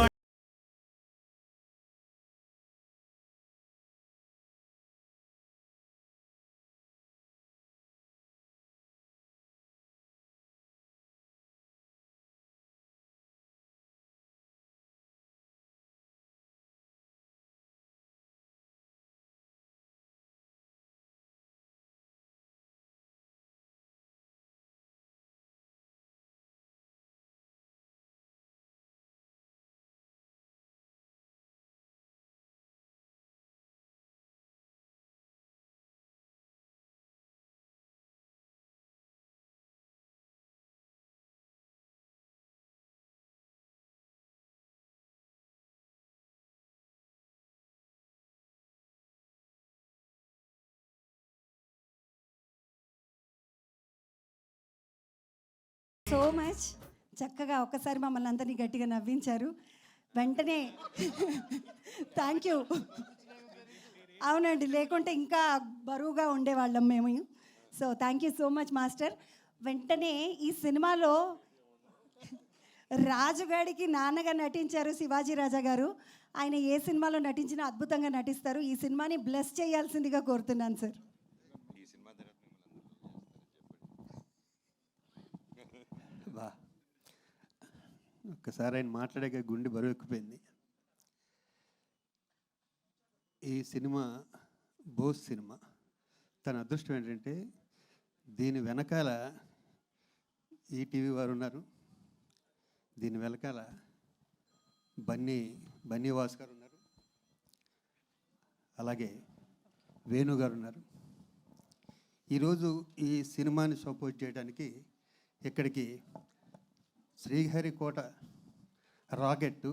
సో మచ్. చక్కగా ఒక్కసారి మమ్మల్ని అందరినీ గట్టిగా నవ్వించారు. వెంటనే థ్యాంక్ యూ. అవునండి, లేకుంటే ఇంకా బరువుగా ఉండేవాళ్ళం మేము. So thank you so much master. వెంటనే ఈ సినిమాలో రాజుగాడికి నాన్నగా నటించారు శివాజీ రాజా గారు. ఆయన ఏ సినిమాలో నటించినా అద్భుతంగా నటిస్తారు. ఈ సినిమాని బ్లెస్ చేయాల్సిందిగా కోరుతున్నాను సార్. బా ఒక్కసారి ఆయన మాట్లాడాక గుండె బరువు ఎక్కిపోయింది. ఈ సినిమా బోస్ సినిమా. తన అదృష్టం ఏంటంటే దీని వెనకాల ఈటీవీ వారు ఉన్నారు, దీని వెనకాల బన్నీవాస్ గారు ఉన్నారు, అలాగే వేణు గారు ఉన్నారు. ఈరోజు ఈ సినిమాని సపోర్ట్ చేయడానికి ఇక్కడికి శ్రీహరికోట రాకెట్టు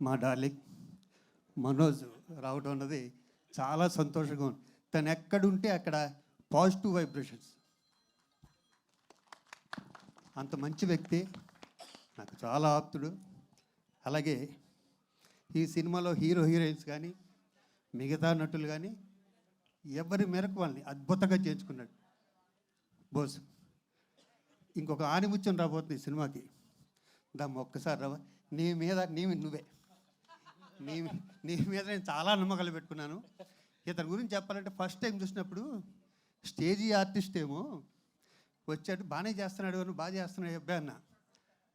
మా డార్లింగ్ మనోజ్ రావడం అన్నది చాలా సంతోషంగా ఉంది. తను ఎక్కడుంటే అక్కడ పాజిటివ్ వైబ్రేషన్స్. అంత మంచి వ్యక్తి, నాకు చాలా ఆప్తుడు. అలాగే ఈ సినిమాలో హీరో హీరోయిన్స్ కానీ మిగతా నటులు కానీ ఎవరి మేరకు వాళ్ళని అద్భుతంగా చేర్చుకున్నాడు బోస్. ఇంకొక ఆనిముత్యం రాబోతుంది ఈ సినిమాకి. దమ్ము ఒక్కసారి రావా. నువ్వే నీ మీద నేను చాలా నమ్మకాలు పెట్టుకున్నాను. ఇతని గురించి చెప్పాలంటే ఫస్ట్ టైం చూసినప్పుడు స్టేజీ ఆర్టిస్ట్ ఏమో వచ్చాడు, బాగానే చేస్తున్నాడు అని, బాగా చేస్తున్నాడు అబ్బాయి అన్న.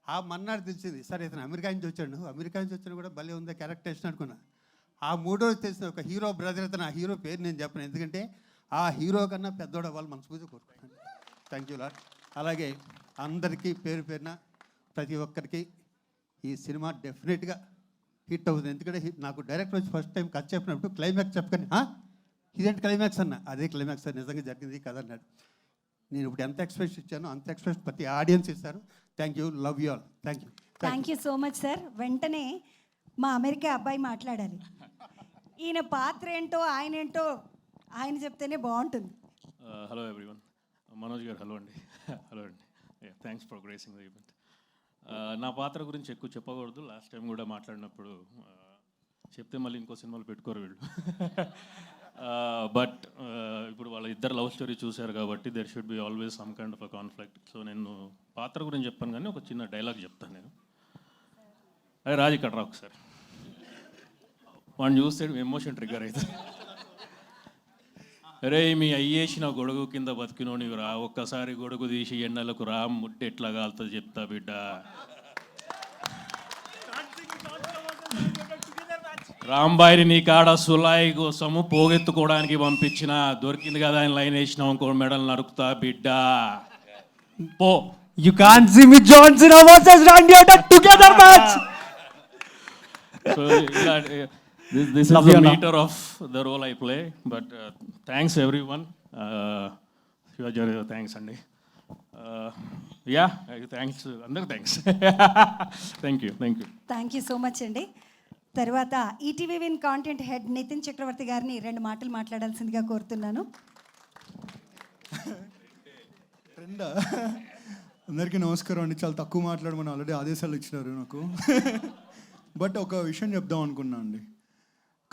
ఆ మన్నాడు తెలిసింది, సరే ఇతను అమెరికా నుంచి వచ్చాడు, అమెరికా నుంచి వచ్చినా కూడా భలే ఉందా క్యారెక్టరేషన్ అనుకున్నా. ఆ మూడో రోజు తెలిసిన ఒక హీరో బ్రదర్ అతను. ఆ హీరో పేరు నేను చెప్పను, ఎందుకంటే ఆ హీరో కన్నా పెద్దోడు వాళ్ళు మనస్ఫూర్తిగా కోరుకుంటాను. Thank you lot. అలాగే అందరికీ పేరు పేరున ప్రతి ఒక్కరికి ఈ సినిమా డెఫినెట్గా హిట్ అవుతుంది. ఎందుకంటే నాకు డైరెక్టర్ వచ్చి ఫస్ట్ టైం కథ చెప్పినప్పుడు క్లైమాక్స్ చెప్పకని ఇదేంటి క్లైమాక్స్ అన్న, అదే క్లైమాక్స్ సార్, నిజంగా జరిగింది కదా అన్నాడు. నేను ఇప్పుడు ఎంత ఎక్స్ప్రెషన్ ఇచ్చానో అంత ఎక్స్ప్రెషన్ ప్రతి ఆడియన్స్ ఇస్తారు. Thank you, love you all. Thank you. Thank you so much sir. వెంటనే మా అమెరికా అబ్బాయి మాట్లాడాలి. ఈయన పాత్ర ఏంటో ఆయన ఏంటో ఆయన చెప్తేనే బాగుంటుంది. Hello everyone. మనోజ్ గారు హలో అండి. హలో అండి. Thanks for gracing the event. నా పాత్ర గురించి ఎక్కువ చెప్పకూడదు. లాస్ట్ టైం కూడా మాట్లాడినప్పుడు చెప్తే మళ్ళీ ఇంకో సినిమాలు పెట్టుకోరు వీళ్ళు. బట్ ఇప్పుడు వాళ్ళ ఇద్దరు లవ్ స్టోరీ చూశారు కాబట్టి there should be always some kind of a conflict. So నేను పాత్ర గురించి చెప్పాను కానీ ఒక చిన్న డైలాగ్ చెప్తాను నేను. అదే రాజు ఇక్కడ రా ఒకసారి. వాడిని చూస్తే ఎమోషన్ ట్రిగ్గర్ అవుతుంది. అరే మీ అయ్యేసిన గొడుగు కింద బతికినోనివి రా, ఒక్కసారి గొడుగు తీసి ఎండలకు రా, ముట్టి ఎట్లా కాలుతుంది చెప్తా బిడ్డ. రాంబాయిని నీ కాడ సులాయి కోసము పోగెత్తుకోవడానికి పంపించిన, దొరికింది కదా ఆయన లైన్ వేసినావు ఇంకో మెడల్ నరుకుతా బిడ్డ పో. You can't see me John Cena versus Randy Orton together match. So this is the meter of the role I play. But thanks everyone. Thanks Andy. Yeah, thanks. Another thanks. Thank you. Thank you so much అండి. తర్వాత ETV win content head Nitin Chakravarthy గారిని 2 మాటలు మాట్లాడాల్సిందిగా కోరుతున్నాను. ఫ్రెండా, అందరికీ నమస్కారం అండి. చాలా తక్కువ మాట్లాడమని ఆల్రెడీ ఆదేశాలు ఇచ్చినారు నాకు. బట్ ఒక విషయం చెప్దాం అనుకున్నా అండి.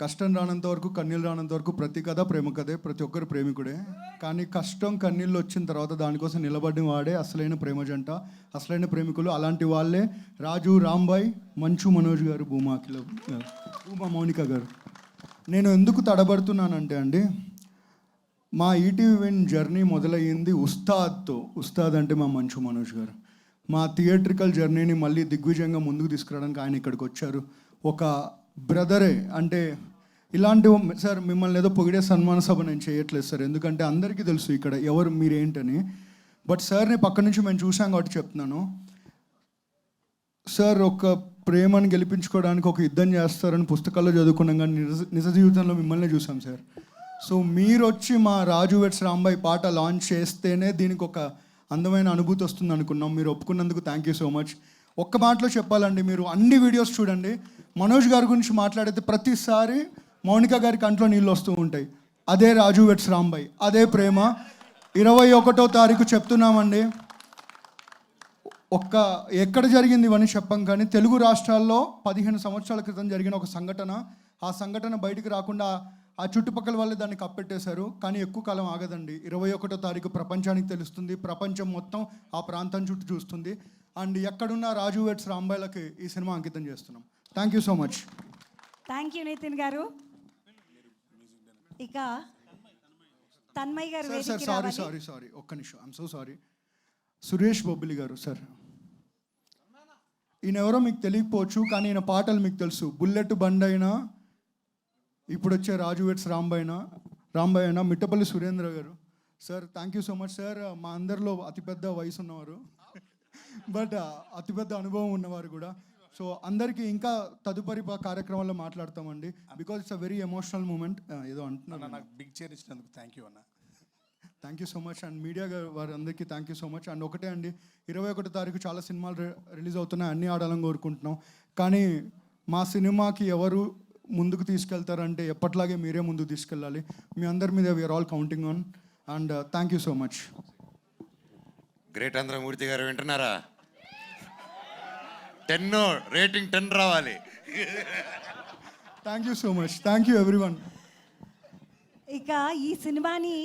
కష్టం రానంత వరకు కన్నీళ్ళు రానంత వరకు ప్రతి కథ ప్రేమ కథే, ప్రతి ఒక్కరు ప్రేమికుడే. కానీ కష్టం కన్నీళ్ళు వచ్చిన తర్వాత దానికోసం నిలబడిన వాడే అసలైన ప్రేమ జంట, అసలైన ప్రేమికులు. అలాంటి వాళ్ళే రాజు రాంబాయ్, మంచు మనోజ్ గారు, భూమా మౌనిక గారు. నేను ఎందుకు తడబడుతున్నానంటే అండి, మా ఈటీవీ విన్ జర్నీ మొదలయ్యింది ఉస్తాద్తో. ఉస్తాద్ అంటే మా మంచు మనోజ్ గారు. మా థియేట్రికల్ జర్నీని మళ్ళీ దిగ్విజయంగా ముందుకు తీసుకురావడానికి ఆయన ఇక్కడికి వచ్చారు. ఒక బ్రదరే అంటే ఇలాంటి సార్ మిమ్మల్ని ఏదో పొగిడే సన్మాన సభ నేను చేయట్లేదు సార్, ఎందుకంటే అందరికీ తెలుసు ఇక్కడ ఎవరు మీరేంటని. బట్ సార్ని పక్క నుంచి మేము చూసాం కాబట్టి చెప్తున్నాను. సార్ ఒక ప్రేమను గెలిపించుకోవడానికి ఒక యుద్ధం చేస్తారని పుస్తకాల్లో చదువుకున్నాం, కానీ నిజ జీవితంలో మిమ్మల్ని చూసాం సార్. సో మీరు వచ్చి మా రాజు వెట్స్ రాంబాయ్ పాట లాంచ్ చేస్తేనే దీనికి ఒక అందమైన అనుభూతి వస్తుంది అనుకున్నాం. మీరు ఒప్పుకున్నందుకు థ్యాంక్ యూ సో మచ్. ఒక్క మాటలో చెప్పాలండి, మీరు అన్ని వీడియోస్ చూడండి, మనోజ్ గారి గురించి మాట్లాడితే ప్రతిసారి మౌనిక గారి కంట్లో నీళ్ళు వస్తూ ఉంటాయి. అదే రాజు వెట్స్ రాంబాయ్, అదే ప్రేమ. 21వ తారీఖు చెప్తున్నామండి. ఎక్కడ జరిగింది ఇవన్నీ చెప్పం, కానీ తెలుగు రాష్ట్రాల్లో 15 సంవత్సరాల క్రితం జరిగిన ఒక సంఘటన. ఆ సంఘటన బయటికి రాకుండా ఆ చుట్టుపక్కల వాళ్ళే దాన్ని కప్పెట్టేశారు. కానీ ఎక్కువ కాలం ఆగదండి. 21వ తారీఖు ప్రపంచానికి తెలుస్తుంది, ప్రపంచం మొత్తం ఆ ప్రాంతం చుట్టూ చూస్తుంది. అండ్ ఎక్కడున్న రాజు వెట్స్ రాంబాయ్లకి ఈ సినిమా అంకితం చేస్తున్నాం. Thank you so much. Thank you Nitin garu. ఇక తన్మయ్ గారు వేదికకి రావాలి. సారీ ఒక్క నిమిషం, I'm so sorry. Suresh Bobbili garu sir, ఈయన ఎవరో మీకు తెలియకపోవచ్చు, కానీ ఈయన పాటలు మీకు తెలుసు. బుల్లెట్ బండ్ అయినా, ఇప్పుడు వచ్చే రాజు వెట్స్ రాంబాయ్ అయినా, మిట్టపల్లి సురేంద్ర గారు. Sir thank you so much sir. మా అందరిలో అతిపెద్ద వయసు ఉన్నవారు, బట్ అతిపెద్ద అనుభవం ఉన్నవారు కూడా. సో అందరికీ ఇంకా తదుపరి కార్యక్రమాల్లో మాట్లాడతామండి, because it's a very emotional moment. ఏదో అంటున్నాను, నాకు బిగ్ చైర్ ఇచ్చినందుకు థ్యాంక్ యూ అన్న. Thank you so much. And media వారందరికీ thank you so much. And ఒకటే అండి, 21వ తారీఖు చాలా సినిమాలు రిలీజ్ అవుతున్నాయి, అన్నీ ఆడాలని కోరుకుంటున్నాం. కానీ మా సినిమాకి ఎవరు ముందుకు తీసుకెళ్తారంటే ఎప్పట్లాగే మీరే ముందుకు తీసుకెళ్ళాలి. మీ అందరి మీద we are all counting on. And thank you so much. Great Andhramurthy గారు వింటున్నారా? 10 రేటింగ్ 10 రావాలి. Thank you so much. Thank you everyone. ఇక ఈ సినిమాని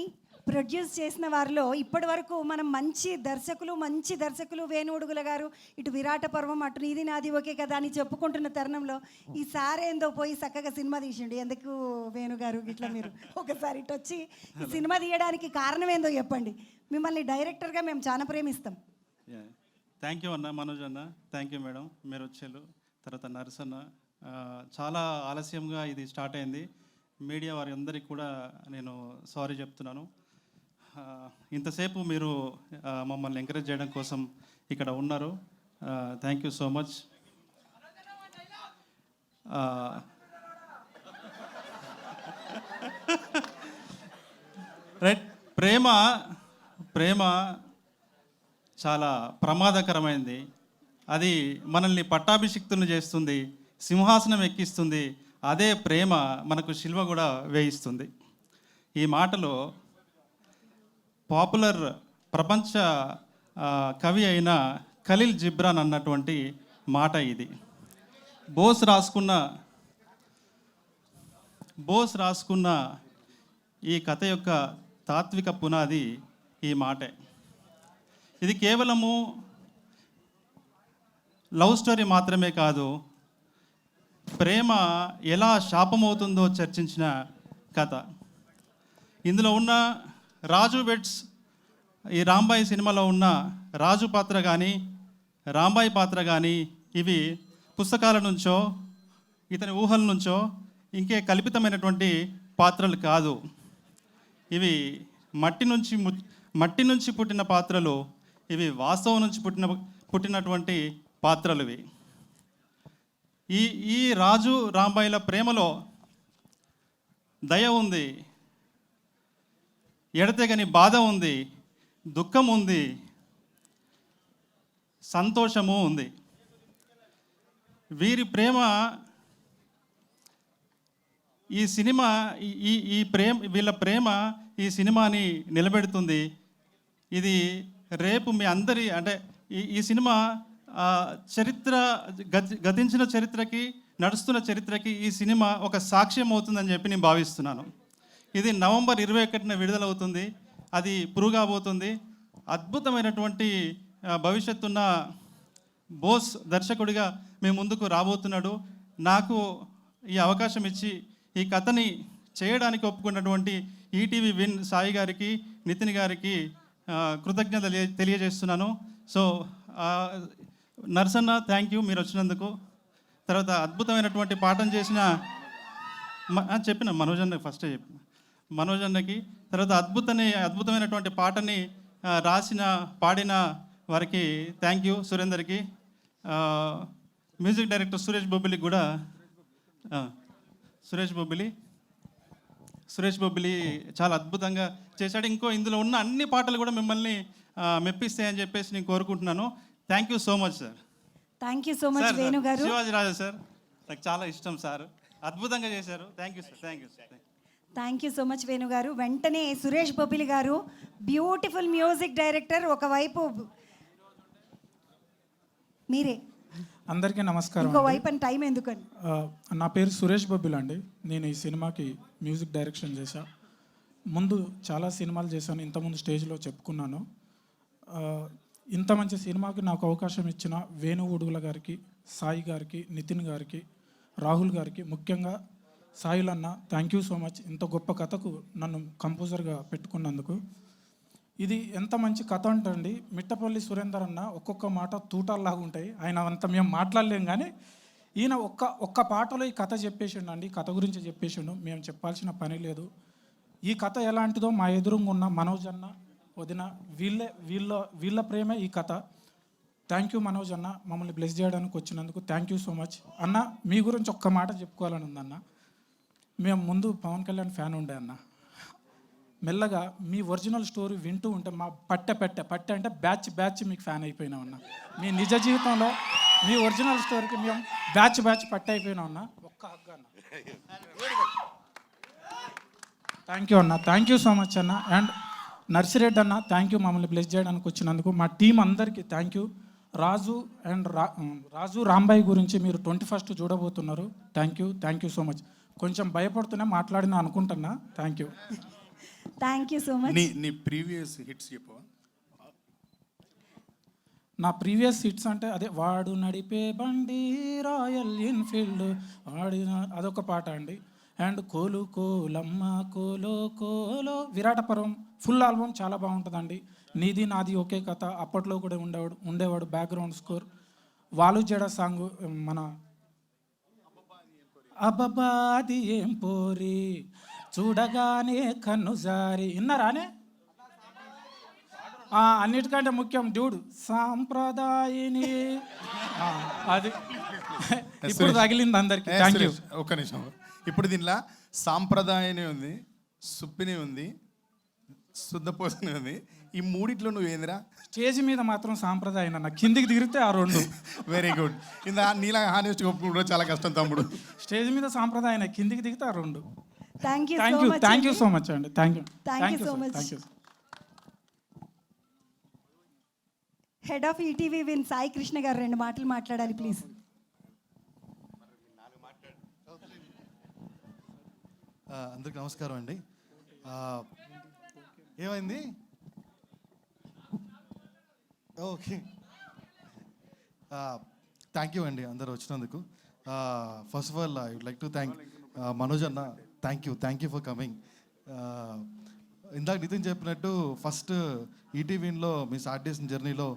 ప్రొడ్యూస్ చేసిన వారిలో ఇప్పటి వరకు మనం మంచి దర్శకులు వేణుడుగుల గారు, ఇటు విరాట పర్వం, అటు నీది నాది ఓకే కదా అని చెప్పుకుంటున్న తరుణంలో ఈ సార్ ఏందో పోయి చక్కగా సినిమా తీసిండు. ఎందుకు వేణుగారు ఇట్లా మీరు ఒకసారి ఇటు వచ్చి ఈ సినిమా తీయడానికి కారణం ఏందో చెప్పండి. మిమ్మల్ని డైరెక్టర్గా మేము చాలా ప్రేమిస్తాం. థ్యాంక్ యూ అన్న, మనోజ్ అన్న, థ్యాంక్ యూ మేడం. మీరు వచ్చేళ్ళు, తర్వాత నరసన్న. చాలా ఆలస్యంగా ఇది స్టార్ట్ అయింది. మీడియా వారి అందరికీ కూడా నేను సారీ చెప్తున్నాను. ఇంతసేపు మీరు మమ్మల్ని ఎంకరేజ్ చేయడం కోసం ఇక్కడ ఉన్నారు. Thank you so much. Right, ప్రేమ చాలా ప్రమాదకరమైంది. అది మనల్ని పట్టాభిషిక్తులను చేస్తుంది, సింహాసనం ఎక్కిస్తుంది. అదే ప్రేమ మనకు శిల్వ కూడా వేయిస్తుంది. ఈ మాటలో పాపులర్ ప్రపంచ కవి అయిన ఖలీల్ జిబ్రాన్ అన్నటువంటి మాట ఇది. బోస్ రాసుకున్న ఈ కథ యొక్క తాత్విక పునాది ఈ మాటే. ఇది కేవలము లవ్ స్టోరీ మాత్రమే కాదు, ప్రేమ ఎలా శాపమవుతుందో చర్చించిన కథ. ఇందులో ఉన్న రాజు వెట్స్, ఈ రాంబాయి సినిమాలో ఉన్న రాజు పాత్ర కానీ రాంబాయి పాత్ర కానీ ఇవి పుస్తకాల నుంచో ఇతని ఊహల నుంచో ఇంకే కల్పితమైనటువంటి పాత్రలు కాదు. ఇవి మట్టి నుంచి పుట్టిన పాత్రలు. ఇవి వాస్తవం నుంచి పుట్టినటువంటి పాత్రలు ఇవి. ఈ రాజు రాంబాయిల ప్రేమలో దయ ఉంది, ఎడతెగని బాధ ఉంది, దుఃఖం ఉంది, సంతోషము ఉంది. వీరి ప్రేమ ఈ సినిమా వీళ్ళ ప్రేమ ఈ సినిమాని నిలబెడుతుంది. ఇది రేపు మీ అందరి అంటే ఈ సినిమా గతించిన చరిత్రకి నడుస్తున్న చరిత్రకి ఈ సినిమా ఒక సాక్ష్యం అవుతుందని చెప్పి నేను భావిస్తున్నాను. ఇది నవంబర్ 21న విడుదలవుతుంది. అది ప్రూవ్ కాబోతుంది. అద్భుతమైనటువంటి భవిష్యత్తున్న బోస్ దర్శకుడిగా మేము ముందుకు రాబోతున్నాడు. నాకు ఈ అవకాశం ఇచ్చి ఈ కథని చేయడానికి ఒప్పుకున్నటువంటి ఈటీవీ విన్ సాయి గారికి, నితిన్ గారికి కృతజ్ఞతలు తెలియజేస్తున్నాను. సో నరసన్న, థ్యాంక్ యూ మీరు వచ్చినందుకు. తర్వాత అద్భుతమైనటువంటి పాఠం చేసిన చెప్పిన మనోజ్ అన్నకి ఫస్టే చెప్పిన మనోజ్ అన్నకి, తర్వాత అద్భుతమైనటువంటి పాటని రాసిన పాడిన వారికి థ్యాంక్ యూ. సురేందర్కి, మ్యూజిక్ డైరెక్టర్ సురేష్ బొబ్బిలికి కూడా సురేష్ బొబ్బిలి చాలా అద్భుతంగా చేశాడు. ఇందులో ఉన్న అన్ని పాటలు కూడా మిమ్మల్ని మెప్పిస్తాయని చెప్పేసి నేను కోరుకుంటున్నాను. Thank you so much sir. Thank you so much Venu గారు. శివాజీ రాజా సార్ నాకు చాలా ఇష్టం సార్, అద్భుతంగా చేశారు. Thank you sir. Thank you so much Venu గారు. వెంటనే సురేష్ బొబ్బిలి గారు, బ్యూటిఫుల్ మ్యూజిక్ డైరెక్టర్, ఒకవైపు మీరే, అందరికీ నమస్కారం. ఇంకో వైపు అని టైం ఎందుకని. నా పేరు సురేష్ బొబ్బిల్ అండి. నేను ఈ సినిమాకి మ్యూజిక్ డైరెక్షన్ చేశా. ముందు చాలా సినిమాలు చేశాను, ఇంతకుముందు స్టేజ్లో చెప్పుకున్నాను. ఇంత మంచి సినిమాకి నాకు అవకాశం ఇచ్చిన వేణు ఉడుగుల గారికి, సాయి గారికి, నితిన్ గారికి, రాహుల్ గారికి, ముఖ్యంగా సాయిలన్న థ్యాంక్ యూ సో మచ్. ఇంత గొప్ప కథకు నన్ను కంపోజర్గా పెట్టుకున్నందుకు. ఇది ఎంత మంచి కథ అంటండి. మిట్టపల్లి సురేందర్ అన్న ఒక్కొక్క మాట తూటాల్లాగా ఉంటాయి. ఆయన అంత మేము మాట్లాడలేం, కానీ ఈయన ఒక్క పాటలో ఈ కథ చెప్పేసిండు అండి. కథ గురించి చెప్పేసిండు, మేము చెప్పాల్సిన పని లేదు. ఈ కథ ఎలాంటిదో మా ఎదురుగా ఉన్న మనోజ్ అన్న, వదిన, వీళ్ళ ప్రేమే ఈ కథ. థ్యాంక్ యూ మనోజ్ అన్న, మమ్మల్ని బ్లెస్ చేయడానికి వచ్చినందుకు థ్యాంక్ యూ సో మచ్. అన్న మీ గురించి ఒక్క మాట చెప్పుకోవాలని ఉందన్న. మేము ముందు పవన్ కళ్యాణ్ ఫ్యాన్ ఉండే అన్న. మెల్లగా మీ ఒరిజినల్ స్టోరీ వింటూ ఉంటే మా పట్టె అంటే బ్యాచ్ మీకు ఫ్యాన్ అయిపోయినాం అన్న. మీ నిజ జీవితంలో మీ ఒరిజినల్ స్టోరీకి మేము బ్యాచ్ పట్టు అయిపోయినాం అన్న. ఒక్క హగ్గు అన్న. థ్యాంక్ యూ అన్న, థ్యాంక్ యూ సో మచ్ అన్న. అండ్ నర్సిరెడ్డి అన్న థ్యాంక్ యూ, మమ్మల్ని బ్లెస్ చేయడానికి వచ్చినందుకు. మా టీం అందరికీ థ్యాంక్ యూ. రాజు రాంబాయి గురించి మీరు 21st చూడబోతున్నారు. Thank you so much. కొంచెం భయపడుతూనే మాట్లాడినా అనుకుంటున్నా. Thank you so much. నీ ప్రీవియస్ హిట్స్ చెప్పు. నా ప్రీవియస్ హిట్స్ అంటే అదే వాడు నడిపే బండి రాయల్ ఎన్ఫీల్డ్ వాడిన అదొక పాట అండి. అండ్ కోలు కోలమ్మ కోలో కోలో విరాట పర్వం ఫుల్ ఆల్బమ్ చాలా బాగుంటుందండి. నీది నాది ఒకే కథ అప్పట్లో కూడా ఉండేవాడు బ్యాక్గ్రౌండ్ స్కోర్. వాలు జడ సాంగ్, మన అబ్బబాది ఏం పోరి చూడగానే కన్ను జారి విన్నారానే. అన్నిటికంటే ముఖ్యం డ్యూడ్ సాంప్రదాయని, అది ఇప్పుడు తగిలింది అందరికి. Thank you. ఒక్క నిమిషం. ఇప్పుడు దీనిలో సాంప్రదాయనే ఉంది, సుప్పిని ఉంది, శుద్ధపోసనే ఉంది. ఈ మూడిట్లో నువ్వు ఏందిరా? స్టేజ్ మీద మాత్రం సాంప్రదాయం అన్న, కిందికి దిగితే ఆ రెండు. Very good. నీలా హానెస్ట్ ఒప్పుకుంటూ చాలా కష్టం తమ్ముడు. స్టేజ్ మీద సాంప్రదాయం, కిందికి దిగితే ఆ రెండు. థ్యాంక్ యూ సో మచ్ అండి. Thank you so much. Head of ETV win Sai Krishna గారు 2 మాటలు మాట్లాడాలి ప్లీజ్. అందరికి నమస్కారం అండి. ఏమైంది? ఓకే, థ్యాంక్ యూ అండి అందరు వచ్చినందుకు. First of all I would like to thank Manoj అన్న. Thank you for coming. ఇందాక నితిన్ చెప్పినట్టు ఫస్ట్ ఈటీవీలో మేము స్టార్ట్ చేసిన జర్నీలో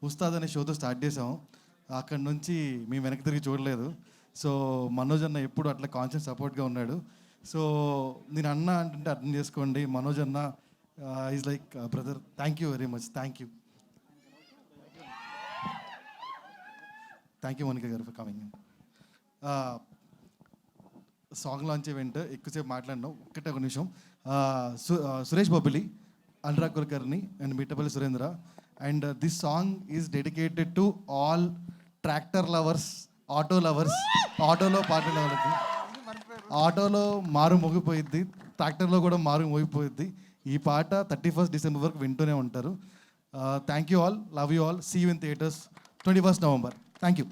ఉస్తాద్ అనే షోతో స్టార్ట్ చేసాము. అక్కడి నుంచి మేము వెనక్కి తిరిగి చూడలేదు. సో మనోజ్ అన్న ఎప్పుడు అట్లా కాన్షియస్ సపోర్ట్గా ఉన్నాడు. సో నేను అన్న అంటే అర్థం చేసుకోండి. మనోజ్ అన్న is like brother. Thank you very much. Thank you Monika గారు for coming. Song launch event ఎక్కువసేపు మాట్లాడినాం. ఒక నిమిషం. Suresh Bobbili, Anurag Kulkarni and Mittapalli Surendra. And this song is dedicated to all tractor lovers, auto lovers. ఆటోలో పాడిన వాళ్ళకి, ఆటోలో మారు మోగిపోయిద్ది, ట్రాక్టర్లో కూడా మారు మోగిపోయిద్ది. ఈ పాట 31st December వరకు వింటూనే ఉంటారు. Thank you all, love you all, see you in theatres 21st November. Thank you.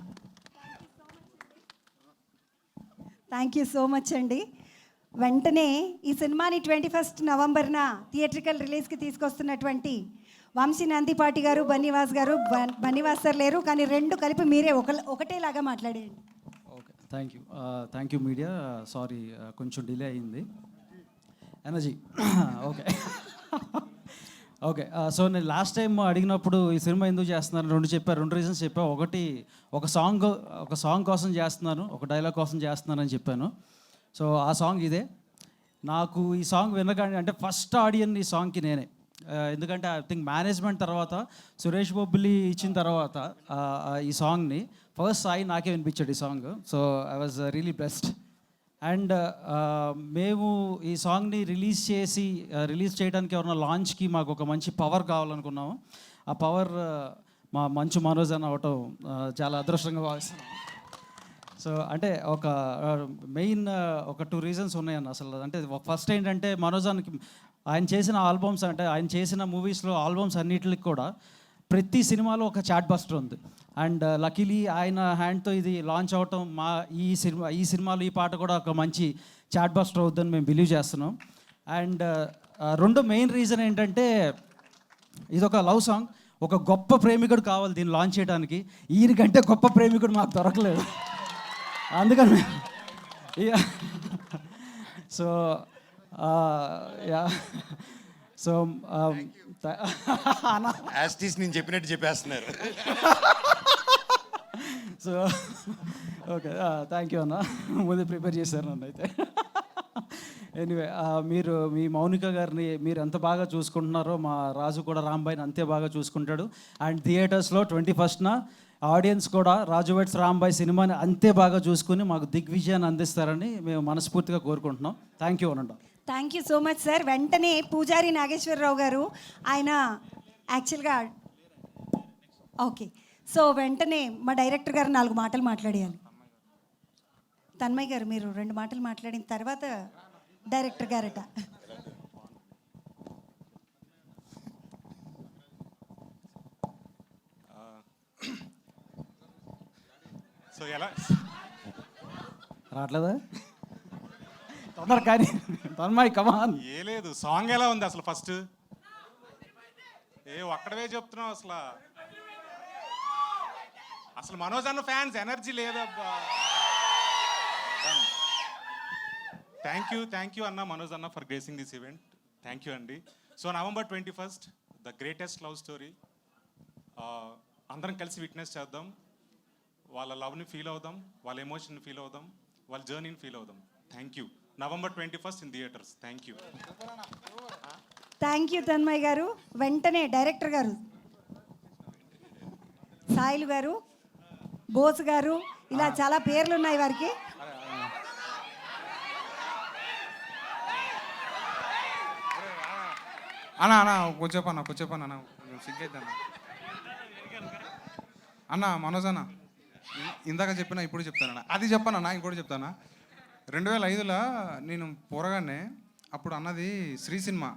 Thank you so much అండి. వెంటనే ఈ సినిమాని 21 నవంబర్న థియేట్రికల్ రిలీజ్కి తీసుకొస్తున్నటువంటి వంశీ నందిపాటి గారు, బన్నీవాస్ గారు, బన్నీవాస్ సార్ లేరు కానీ రెండు కలిపి మీరే ఒకటేలాగా మాట్లాడేయండి. Okay, thank you media. Sorry కొంచెం డిలే అయింది. Energy okay okay. సో నేను లాస్ట్ టైం అడిగినప్పుడు ఈ సినిమా ఎందుకు చేస్తున్నాను రెండు రీజన్స్ చెప్పా. ఒకటి ఒక సాంగ్ కోసం చేస్తున్నాను, ఒక డైలాగ్ కోసం చేస్తున్నాను అని చెప్పాను. సో ఆ సాంగ్ ఇదే. నాకు ఈ సాంగ్ వినగానే అంటే ఫస్ట్ ఆడియన్ ఈ సాంగ్కి నేనే. ఎందుకంటే ఐ థింక్ మేనేజ్మెంట్ తర్వాత సురేష్ బొబ్బిలి ఇచ్చిన తర్వాత ఈ సాంగ్ని ఫస్ట్ సాయి నాకే వినిపించాడు ఈ song. So I was really blessed. And మేము ఈ సాంగ్ని రిలీజ్ చేయడానికి ఎవరైనా లాంచ్కి మాకు ఒక మంచి పవర్ కావాలనుకున్నాము. ఆ పవర్ మా మంచు మనోజ్ అని అవటం చాలా అదృష్టంగా భావిస్తున్నాం. సో అంటే ఒక మెయిన్ ఒక 2 రీజన్స్ ఉన్నాయన్న అసలు. అంటే ఫస్ట్ ఏంటంటే మనోజానికి ఆయన చేసిన ఆల్బమ్స్, అంటే ఆయన చేసిన మూవీస్లో ఆల్బమ్స్ అన్నిటికి కూడా ప్రతి సినిమాలో ఒక చాట్ బస్టర్ ఉంది. అండ్ లక్కీలీ ఆయన హ్యాండ్తో ఇది లాంచ్ అవటం ఈ సినిమాలో ఈ పాట కూడా ఒక మంచి చాట్ బస్టర్ అవుతుందని మేము బిలీవ్ చేస్తున్నాం. అండ్ రెండో మెయిన్ రీజన్ ఏంటంటే ఇది ఒక లవ్ సాంగ్. ఒక గొప్ప ప్రేమికుడు కావాలి దీన్ని లాంచ్ చేయడానికి. ఈయనకంటే గొప్ప ప్రేమికుడు మాకు దొరకలేదు. అందుకని సో యా సో యాస్టీస్ నేను చెప్పినట్టు చెప్పేస్తున్నారు. సో ఓకే, థ్యాంక్ యూ అన్న, ముందే ప్రిపేర్ చేశారు నన్ను అయితే. ఎనీవే, మీరు మీ మౌనిక గారిని మీరు ఎంత బాగా చూసుకుంటున్నారో మా రాజు కూడా రాంబాయిని అంతే బాగా చూసుకుంటాడు. అండ్ థియేటర్స్లో 21న ఆడియన్స్ కూడా రాజు వెడ్స్ రాంబాయ్ సినిమాని అంతే బాగా చూసుకుని మాకు దిగ్విజయాన్ని అందిస్తారని మేము మనస్ఫూర్తిగా కోరుకుంటున్నాం. థ్యాంక్ యూ అనండి. Thank you so much sir. వెంటనే పూజారి నాగేశ్వరరావు గారు, ఆయన యాక్చువల్గా ఓకే, సో వెంటనే మా డైరెక్టర్ గారు 4 మాటలు మాట్లాడేయాలి. తన్మయ్ గారు మీరు 2 మాటలు మాట్లాడిన తర్వాత డైరెక్టర్ గారట. సో ఎలా రావట్లేదా తొందర కానీ తన్మయ్ కమాన్. ఏ లేదు, సాంగ్ ఎలా ఉంది అసలు? ఫస్ట్ ఒక్కడవే చెప్తున్నావు అసలు మనోజ్ అన్న ఫ్యాన్స్ ఎనర్జీ లేదబ్బా. థ్యాంక్ యూ అన్న, మనోజ్ అన్న, for gracing this event. Thank you అండి. So November 21st the greatest love story అందరం కలిసి విట్నెస్ చేద్దాం. వాళ్ళ లవ్ని ఫీల్ అవుదాం, వాళ్ళ ఎమోషన్ని ఫీల్ అవుదాం, వాళ్ళ జర్నీని ఫీల్ అవుదాం. Thank you. November 21st in theatres. Thank you. Thank you Tanmay గారు. వెంటనే డైరెక్టర్ గారు సాయిలు గారు, బోస్ గారు, ఇలా చాలా పేర్లు ఉన్నాయి వారికి. అన్న కొంచెం అన్న సిగ్గైతే అన్న మనోజ్ అన్న ఇందాక చెప్పినా ఇప్పుడు చెప్తానన్నా, అది చెప్పానన్నా ఇంకోటి చెప్తానా. 2005లో నేను పోరగానే అప్పుడు అన్నది శ్రీ సినిమా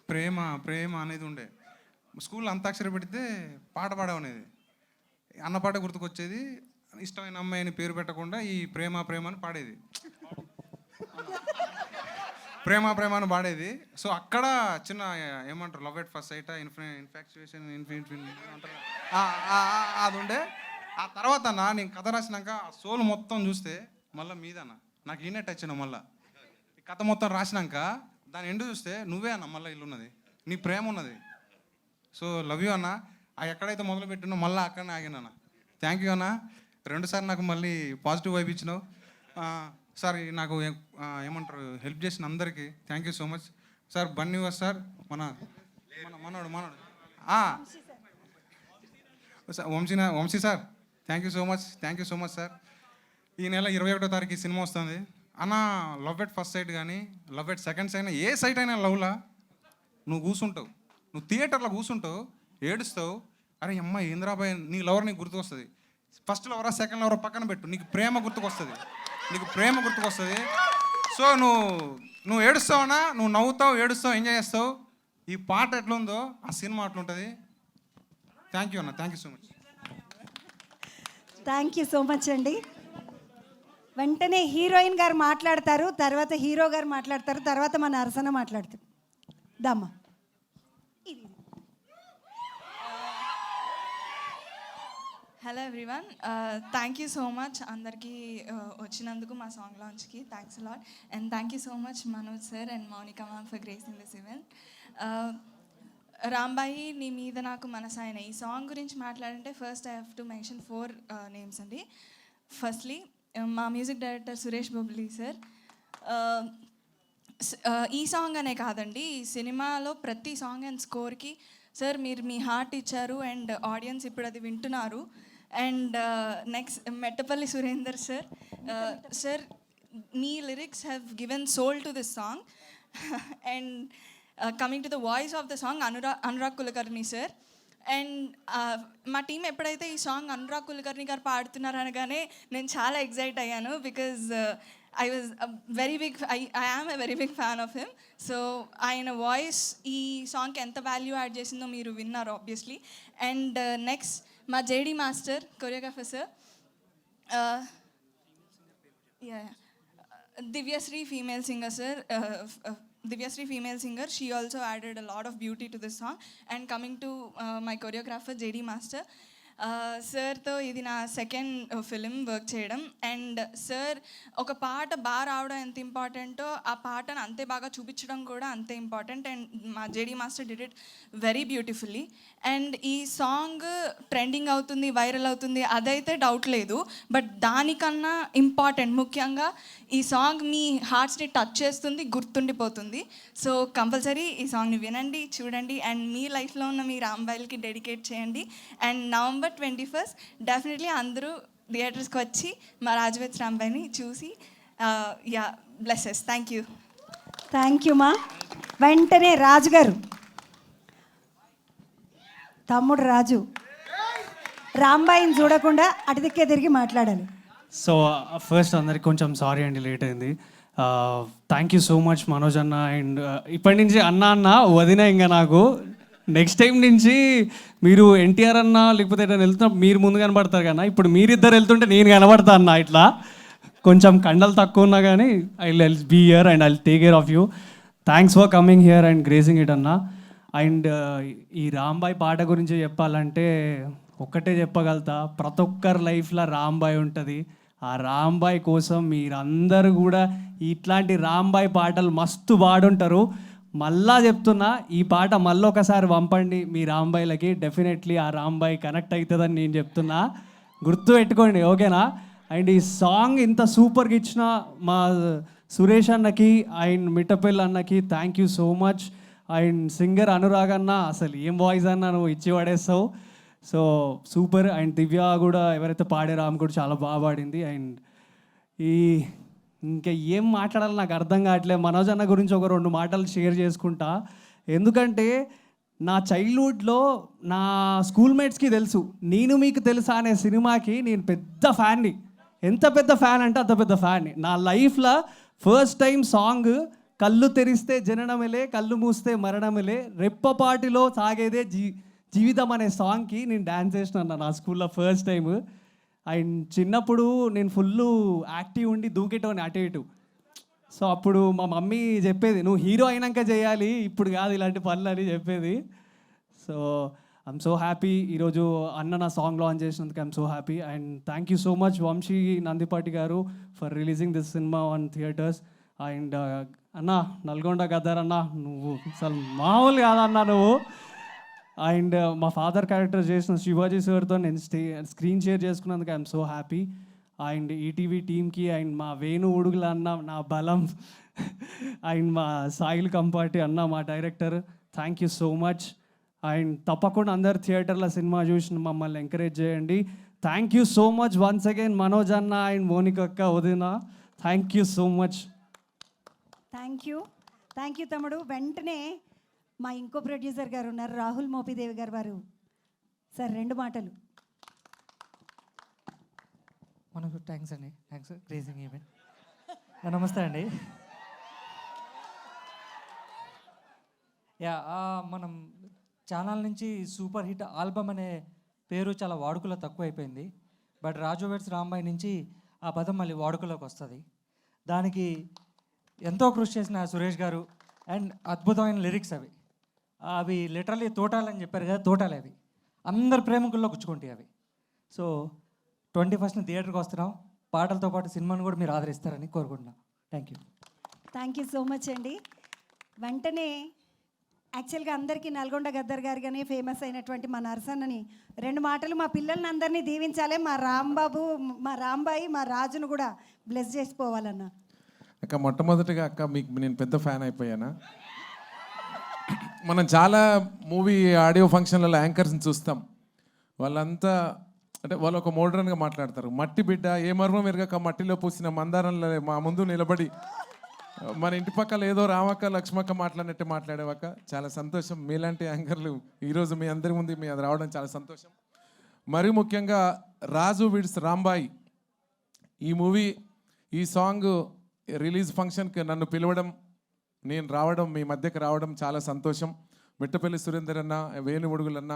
ప్రేమ అనేది ఉండే. స్కూల్లో అంతాక్షరి పెడితే పాట పాడమనేది, అన్న పాట గుర్తుకొచ్చేది. ఇష్టమైన అమ్మాయి అని పేరు పెట్టకుండా ఈ ప్రేమ అని పాడేది, ప్రేమ అని పాడేది. సో అక్కడ చిన్న ఏమంటారు love at first site, infatuation అంటారు, అది ఉండే. ఆ తర్వాత అన్న నేను కథ రాసినాక ఆ సోల్ మొత్తం చూస్తే మళ్ళీ మీదన్న నాకు ఈయనే టచ్ అయినా. మళ్ళీ కథ మొత్తం రాసినాక దాని ఎండు చూస్తే నువ్వే అన్న మళ్ళీ ఇల్లు ఉన్నది, నీ ప్రేమ ఉన్నది. సో లవ్ యూ అన్న. ఎక్కడైతే మొదలు పెట్టినో మళ్ళీ అక్కడనే ఆగినా. థ్యాంక్ యూ అన్న. 2 సార్లు నాకు మళ్ళీ పాజిటివ్ వైబ్ ఇచ్చినావు. సార్ నాకు ఏమంటారు హెల్ప్ చేసిన అందరికీ thank you so much sir. Bunnyvas sir, మనోడు Vamsi sir, thank you so much sir. ఈ నెల 21వ తారీఖు సినిమా వస్తుంది అన్న. లవ్ ఎట్ ఫస్ట్ సైట్ కానీ లవ్ ఎట్ సెకండ్ సైట్ అయినా ఏ సైట్ అయినా లవ్లా నువ్వు కూర్చుంటావు, నువ్వు థియేటర్లో కూర్చుంటావు, ఏడుస్తావు. అరే అమ్మ ఏంద్రాబాయ్, నీ లవర్ నీకు గుర్తుకొస్తుంది. ఫస్ట్ లవరా సెకండ్ లవరా పక్కన పెట్టు, నీకు ప్రేమ గుర్తుకొస్తుంది. సో నువ్వు ఏడుస్తావనా, నువ్వు నవ్వుతావు, ఏడుస్తావు, ఎంజాయ్ చేస్తావు. ఈ పాట ఎట్లుందో ఆ సినిమా అట్లుంటుంది. థ్యాంక్ యూ అన్న, thank you so much. Thank you so much అండి. వెంటనే హీరోయిన్ గారు మాట్లాడతారు, తర్వాత హీరో గారు మాట్లాడతారు, తర్వాత మన అరసన మాట్లాడతారు. దమ్మా. Hello everyone, thank you so much అందరికీ వచ్చినందుకు మా సాంగ్ లాంచ్కి. Thanks a lot and thank you so much Manoj sir and Mounika ma'am for gracing this event. Rambai నీ మీద నాకు మనసాయన ఈ సాంగ్ గురించి మాట్లాడంటే first I have to mention 4 names అండి. ఫస్ట్లీ మా music director Suresh Bobbili sir. ఈ సాంగ్ అనే కాదండి, ఈ సినిమాలో ప్రతి సాంగ్ అండ్ స్కోర్కి సార్ మీరు మీ హార్ట్ ఇచ్చారు అండ్ ఆడియన్స్ ఇప్పుడు అది వింటున్నారు. And next Mettapalli Surender sir. Sir మీ lyrics have given soul to this song. And coming to the voice of the song Anurag Kulkarni sir. And మా టీం ఎప్పుడైతే ఈ సాంగ్ అనురాగ్ కులకర్ణి గారు పాడుతున్నారు అనగానే నేను చాలా ఎగ్జైట్ అయ్యాను, because I was a very big, I am a very big fan of him. So ఆయన వాయిస్ ఈ సాంగ్కి ఎంత వాల్యూ యాడ్ చేసిందో మీరు విన్నారు ఆబ్వియస్లీ. అండ్ నెక్స్ట్ మా JD master choreographer sir Divyasri female singer sir. Divyasri female singer, she also added a lot of beauty to this song. And coming to my choreographer JD Master, సార్తో ఇది నా సెకండ్ ఫిలిం వర్క్ చేయడం. అండ్ సార్ ఒక పాట బాగా రావడం ఎంత ఇంపార్టెంటో ఆ పాటను అంతే బాగా చూపించడం కూడా అంతే ఇంపార్టెంట్. అండ్ మా JD master did it very beautifully. And ఈ సాంగ్ ట్రెండింగ్ అవుతుంది, వైరల్ అవుతుంది, అదైతే డౌట్ లేదు. బట్ దానికన్నా ఇంపార్టెంట్ ముఖ్యంగా ఈ సాంగ్ మీ హార్ట్స్ని టచ్ చేస్తుంది, గుర్తుండిపోతుంది. సో కంపల్సరీ ఈ సాంగ్ని వినండి, చూడండి అండ్ మీ లైఫ్లో ఉన్న మీ రాంబాయిల్కి డెడికేట్ చేయండి. అండ్ November 21st డెఫినెట్లీ అందరూ థియేటర్స్కి వచ్చి మా రాజవేత్ రాంబాయిని చూసి blesses. Thank you. Thank you మా. వెంటనే రాజు గారు, తమ్ముడు రాజు రాంబాయిని చూడకుండా అటుదిక్కే తిరిగి మాట్లాడాలి. సో ఫస్ట్ అందరికి కొంచెం సారీ అండి, లేట్ అయింది. Thank you so much Manoj అన్న. అండ్ ఇప్పటి నుంచి అన్న వదిన, ఇంకా నాకు నెక్స్ట్ టైం నుంచి మీరు ఎన్టీఆర్ అన్న లేకపోతే ఎట్లా వెళ్తున్నప్పుడు మీరు ముందు కనబడతారు కన్నా, ఇప్పుడు మీరిద్దరు వెళ్తుంటే నేను కనబడతా అన్న. ఇట్లా కొంచెం కండలు తక్కువ ఉన్నా కానీ I will be here and I will take care of you. Thanks for coming here and gracing it అన్న. అండ్ ఈ రాంబాయ్ పాట గురించి చెప్పాలంటే ఒక్కటే చెప్పగలుగుతా, ప్రతి ఒక్కరి లైఫ్లో రాంబాయ్ ఉంటుంది. ఆ రాంబాయ్ కోసం మీరందరూ కూడా ఇట్లాంటి రాంబాయ్ పాటలు మస్తు పాడుంటారు. మళ్ళా చెప్తున్నా, ఈ పాట మళ్ళీ ఒకసారి పంపండి మీ రాంబాయిలకి, డెఫినెట్లీ ఆ రాంబాయ్ కనెక్ట్ అవుతుందని నేను చెప్తున్నా, గుర్తు పెట్టుకోండి, ఓకేనా? అండ్ ఈ సాంగ్ ఇంత సూపర్గా ఇచ్చిన మా సురేష్ అన్నకి అండ్ మిట్టపల్లి అన్నకి thank you so much. And singer Anurag అన్న, అసలు ఏం వాయిస్ అన్న నువ్వు ఇచ్చి పడేస్తావు, సో సూపర్. అండ్ దివ్య కూడా ఎవరైతే పాడారో ఆమె కూడా చాలా బాగా పాడింది. అండ్ ఇంకా ఏం మాట్లాడాలి నాకు అర్థం కావట్లేదు. మనోజ్ అన్న గురించి ఒక 2 మాటలు షేర్ చేసుకుంటా. ఎందుకంటే నా చైల్డ్హుడ్లో నా స్కూల్మేట్స్కి తెలుసు, నేను మీకు తెలుసా అనే సినిమాకి నేను పెద్ద ఫ్యాన్ని. ఎంత పెద్ద ఫ్యాన్ అంటే అంత పెద్ద ఫ్యాన్ని. నా లైఫ్లో ఫస్ట్ టైం సాంగ్ కళ్ళు తెరిస్తే జననమేలే, కళ్ళు మూస్తే మరణమేలే, రెప్పపాటిలో సాగేదే జీవితం అనే సాంగ్కి నేను డ్యాన్స్ చేసిన నా స్కూల్లో ఫస్ట్ టైం. అండ్ చిన్నప్పుడు నేను ఫుల్ యాక్టివ్ ఉండి దూకేటోని అటు ఇటు. సో అప్పుడు మా మమ్మీ చెప్పేది, నువ్వు హీరో అయినాక చేయాలి, ఇప్పుడు కాదు ఇలాంటి పనులు అని చెప్పేది. సో ఐఎమ్ సో హ్యాపీ ఈరోజు అన్న నా సాంగ్ లాంచ్ చేసినందుకు I'm so happy. And thank you so much Vamsi Nandipati గారు for releasing this cinema on theatres. And అన్న నల్గొండ గద్దర్ అన్న, నువ్వు అసలు మామూలు కాదన్నా నువ్వు. అండ్ మా ఫాదర్ క్యారెక్టర్ చేసిన శివాజీ సార్తో నేను స్క్రీన్ షేర్ చేసుకున్నందుకు I'm so happy. And ETV టీమ్కి అండ్ మా వేణు ఉడుగుల అన్న నా బలం, అండ్ మా సాయిల్ కంపాటి అన్న మా director, thank you so much. And తప్పకుండా అందరు థియేటర్లో సినిమా చూసి మమ్మల్ని ఎంకరేజ్ చేయండి. Thank you so much once again Manoj అన్న అండ్ మోనిక అక్క, వదిన, thank you so much. Thank you తమ్ముడు. వెంటనే మా ఇంకో ప్రొడ్యూసర్ గారు ఉన్నారు, రాహుల్ మోపిదేవి గారు. వారు సార్ 2 మాటలు. మనకు థ్యాంక్స్ అండి, థ్యాంక్స్ క్రేజింగ్ ఈవెంట్. నమస్తే అండి. మనం ఛానల్ నుంచి సూపర్ హిట్ ఆల్బమ్ అనే పేరు చాలా వాడుకలో తక్కువ అయిపోయింది. బట్ రాజు వెడ్స్ రాంబాయ్ నుంచి ఆ పదం మళ్ళీ వాడుకలోకి వస్తుంది. దానికి ఎంతో కృషి చేసిన సురేష్ గారు అండ్ అద్భుతమైన లిరిక్స్ అవి లిటరల్లీ తోటాలని చెప్పారు కదా, తోటాలే అవి అందరు ప్రేమికుల్లో గుచ్చుకుంటాయి అవి. సో 21st థియేటర్కి వస్తున్నాం. పాటలతో పాటు సినిమాను కూడా మీరు ఆదరిస్తారని కోరుకుంటున్నాం. Thank you. Thank you so much అండి. వెంటనే యాక్చువల్గా అందరికీ నల్గొండ గద్దర్ గారిగానే ఫేమస్ అయినటువంటి మా నరసన్నని 2 మాటలు మా పిల్లల్ని అందరినీ దీవించాలి. మా రాంబాబు, మా రాంబాయి, మా రాజును కూడా బ్లెస్ చేసిపోవాలన్న. అక్క మొట్టమొదటిగా అక్క మీకు నేను పెద్ద ఫ్యాన్ అయిపోయానా. మనం చాలా మూవీ ఆడియో ఫంక్షన్లలో యాంకర్స్ని చూస్తాం. వాళ్ళంతా అంటే వాళ్ళు ఒక మోడ్రన్గా మాట్లాడతారు. మట్టి బిడ్డ ఏ మర్మం ఎరగక మట్టిలో పూసిన మందారంలో మా ముందు నిలబడి మన ఇంటి పక్కల ఏదో రామక్క లక్ష్మక్క మాట్లాడినట్టే మాట్లాడేవాక చాలా సంతోషం. మీలాంటి యాంకర్లు ఈరోజు మీ అందరి ముందు మీ అది రావడం చాలా సంతోషం. మరీ ముఖ్యంగా రాజు విడ్స్ రాంబాయి ఈ మూవీ ఈ సాంగ్ రిలీజ్ ఫంక్షన్కి నన్ను పిలవడం, నేను రావడం, మీ మధ్యకి రావడం చాలా సంతోషం. మిట్టపల్లి సురేందర్ అన్న, వేణుముడుగులన్న,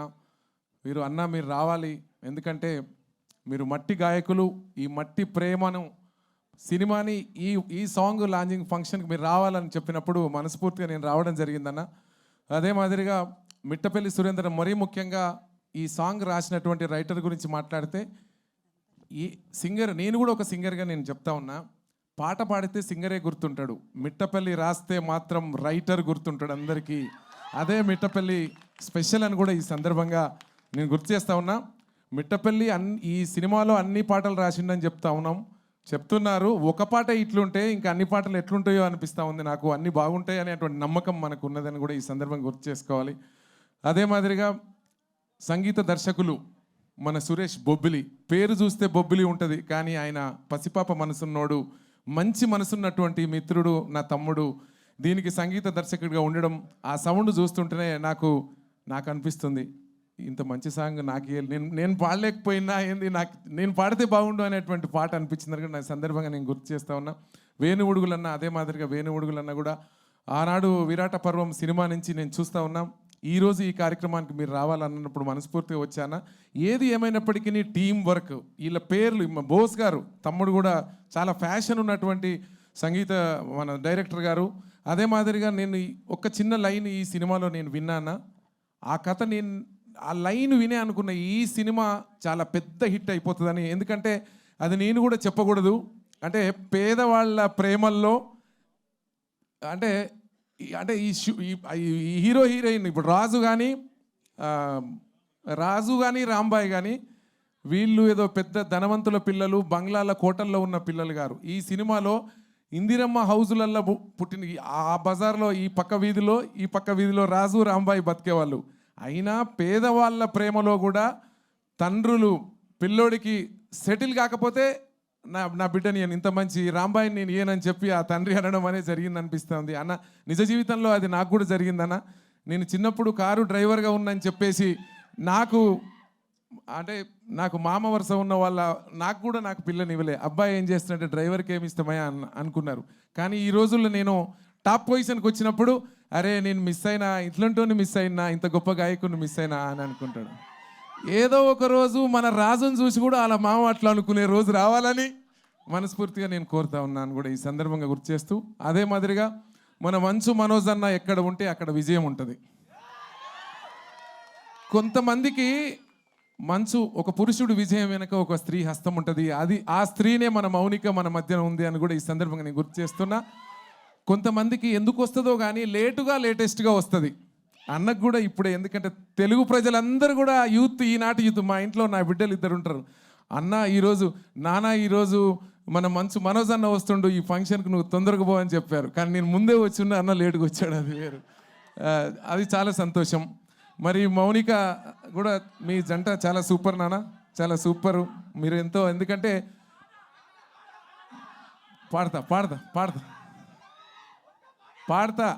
మీరు అన్న మీరు రావాలి, ఎందుకంటే మీరు మట్టి గాయకులు. ఈ మట్టి ప్రేమను సినిమాని ఈ సాంగ్ లాంచింగ్ ఫంక్షన్కి మీరు రావాలని చెప్పినప్పుడు మనస్ఫూర్తిగా నేను రావడం జరిగిందన్న. అదే మాదిరిగా మిట్టపల్లి సురేందర్ మరీ ముఖ్యంగా ఈ సాంగ్ రాసినటువంటి రైటర్ గురించి మాట్లాడితే, ఈ సింగర్ నేను కూడా ఒక సింగర్గా నేను చెప్తా ఉన్నా, పాట పాడితే సింగరే గుర్తుంటాడు, మిట్టపల్లి రాస్తే మాత్రం రైటర్ గుర్తుంటాడు అందరికీ. అదే మిట్టపల్లి స్పెషల్ అని కూడా ఈ సందర్భంగా నేను గుర్తు చేస్తా ఉన్నా. మిట్టపల్లి ఈ సినిమాలో అన్ని పాటలు రాసిండని చెప్తున్నారు. ఒక పాట ఇట్లుంటే ఇంకా అన్ని పాటలు ఎట్లుంటాయో అనిపిస్తూ ఉంది నాకు. అన్ని బాగుంటాయి అనేటువంటి నమ్మకం మనకు ఉన్నదని కూడా ఈ సందర్భంగా గుర్తు చేసుకోవాలి. అదే మాదిరిగా సంగీత దర్శకులు మన సురేష్ బొబ్బిలి, పేరు చూస్తే బొబ్బిలి ఉంటుంది, కానీ ఆయన పసిపాప మనసున్నోడు, మంచి మనసున్నటువంటి మిత్రుడు, నా తమ్ముడు. దీనికి సంగీత దర్శకుడిగా ఉండడం, ఆ సౌండ్ చూస్తుంటేనే నాకు అనిపిస్తుంది ఇంత మంచి సాంగ్ నేను పాడలేకపోయినా ఏంది, నేను పాడితే బాగుండు అనేటువంటి పాట అనిపించింది. నా సందర్భంగా నేను గుర్తు చేస్తా ఉన్నా. వేణువుడుగులన్న అదే మాదిరిగా వేణువుడుగులన్న కూడా ఆనాడు విరాట పర్వం సినిమా నుంచి నేను చూస్తూ ఉన్నాం. ఈరోజు ఈ కార్యక్రమానికి మీరు రావాలన్నప్పుడు మనస్ఫూర్తిగా వచ్చానా. ఏది ఏమైనప్పటికీ టీం వర్క్, వీళ్ళ పేర్లు బోస్ గారు తమ్ముడు కూడా చాలా ఫ్యాషన్ ఉన్నటువంటి సంగీత మన డైరెక్టర్ గారు. అదే మాదిరిగా నేను ఒక చిన్న లైన్ ఈ సినిమాలో నేను విన్నానా, ఆ కథ నేను ఆ లైన్ వినే అనుకున్న ఈ సినిమా చాలా పెద్ద హిట్ అయిపోతుందని. ఎందుకంటే అది నేను కూడా చెప్పకూడదు, అంటే పేదవాళ్ళ ప్రేమల్లో అంటే ఈ హీరో హీరోయిన్ ఇప్పుడు రాజు కానీ రాంబాయ్ కానీ వీళ్ళు ఏదో పెద్ద ధనవంతుల పిల్లలు, బంగ్లాల కోటల్లో ఉన్న పిల్లలు గారు. ఈ సినిమాలో ఇందిరమ్మ హౌజులల్లో పుట్టిన ఆ బజార్లో ఈ పక్క వీధిలో రాజు రాంబాయ్ బతికేవాళ్ళు. అయినా పేదవాళ్ళ ప్రేమలో కూడా తండ్రులు పిల్లోడికి సెటిల్ కాకపోతే నా బిడ్డని నేను ఇంత మంచి రాంబాయిని నేను ఏనని చెప్పి ఆ తండ్రి అనడం అనేది జరిగింది అనిపిస్తుంది అన్న. నిజ జీవితంలో అది నాకు కూడా జరిగిందన్న. నేను చిన్నప్పుడు కారు డ్రైవర్గా ఉన్నని చెప్పేసి నాకు మామ వరుస ఉన్న నాకు పిల్లని ఇవ్వలే. అబ్బాయి ఏం చేస్తున్నట్టే డ్రైవర్కి ఏమి ఇష్టమయ్యా అనుకున్నారు. కానీ ఈ రోజుల్లో నేను టాప్ పొజిషన్కి వచ్చినప్పుడు అరే నేను మిస్ అయినా, ఇట్లంటోని మిస్ అయినా, ఇంత గొప్ప గాయకుని మిస్ అయినా అని అనుకుంటాడు. ఏదో ఒక రోజు మన రాజును చూసి కూడా అలా మామ అట్లా అనుకునే రోజు రావాలని మనస్ఫూర్తిగా నేను కోరుతా ఉన్నాను కూడా ఈ సందర్భంగా గుర్తు చేస్తూ. అదే మాదిరిగా మన మంచు మనోజ్ అన్న ఎక్కడ ఉంటే అక్కడ విజయం ఉంటుంది. కొంతమందికి ఒక పురుషుడు విజయం వెనక ఒక స్త్రీ హస్తం ఉంటుంది. ఆ స్త్రీనే మన మౌనిక మన మధ్యన ఉంది అని కూడా ఈ సందర్భంగా నేను గుర్తు చేస్తున్నా. కొంతమందికి ఎందుకు వస్తుందో కానీ లేటెస్ట్గా వస్తుంది. అన్నకు కూడా ఇప్పుడే, ఎందుకంటే తెలుగు ప్రజలందరూ కూడా ఈనాటి యూత్, మా ఇంట్లో నా బిడ్డలు 2 ఉంటారు. ఈరోజు మన మంచు మనోజ్ అన్న వస్తుండు, ఈ ఫంక్షన్కి నువ్వు తొందరగా పో అని చెప్పారు. కానీ నేను ముందే వచ్చిండు, అన్న లేటుగా వచ్చాడు, అది వేరు. అది చాలా సంతోషం. మరి మౌనిక కూడా మీ జంట చాలా సూపర్ నాన్న, చాలా సూపరు. మీరు ఎంతో, ఎందుకంటే పాడతా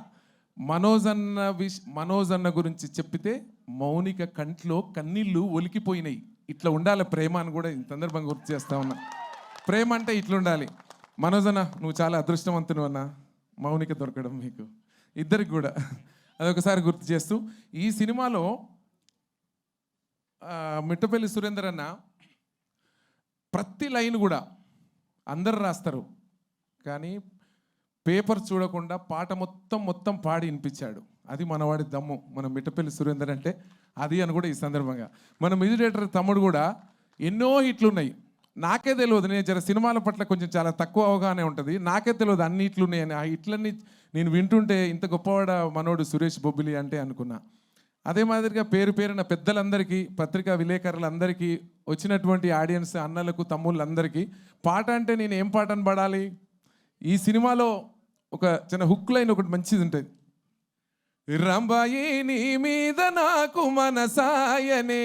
మనోజ్ అన్న గురించి చెప్పితే మౌనిక కంట్లో కన్నీళ్ళు ఒలికిపోయినాయి. ఇట్లా ఉండాలి ప్రేమ అని కూడా ఈ సందర్భంగా గుర్తు చేస్తా ఉన్నా. ప్రేమ అంటే ఇట్లా ఉండాలి. మనోజ్ అన్న నువ్వు చాలా అదృష్టవంతుడు అన్న, మౌనిక దొరకడం మీకు ఇద్దరికి కూడా. అదొకసారి గుర్తు చేస్తూ ఈ సినిమాలో మిట్టపల్లి సురేందర్ అన్న ప్రతి లైన్ కూడా అందరు రాస్తారు, కానీ పేపర్ చూడకుండా పాట మొత్తం పాడి వినిపించాడు. అది మనవాడి దమ్ము, మన మిట్టపల్లి సురేందర్ అంటే అది అని కూడా ఈ సందర్భంగా. మన మ్యూజిక్ డైరెక్టర్ తమ్ముడు కూడా ఎన్నో హిట్లు ఉన్నాయి, నాకే తెలియదు. నేను జర సినిమాల పట్ల కొంచెం చాలా తక్కువ అవగాహన ఉంటుంది, నాకే తెలియదు అన్ని హిట్లు ఉన్నాయని. ఆ హిట్లన్నీ నేను వింటుంటే ఇంత గొప్పవాడ మనోడు సురేష్ బొబ్బిలి అంటే అనుకున్నా. అదే మాదిరిగా పేరున పెద్దలందరికీ, పత్రికా విలేకరులందరికీ, వచ్చినటువంటి ఆడియన్స్ అన్నలకు తమ్ముళ్ళందరికీ పాట అంటే నేను ఏం పాటను పడాలి. ఈ సినిమాలో ఒక చిన్న హుక్ లైన్ ఒకటి మంచిది ఉంటుంది. రంబాయి నీ మీద నాకు మనసాయనే,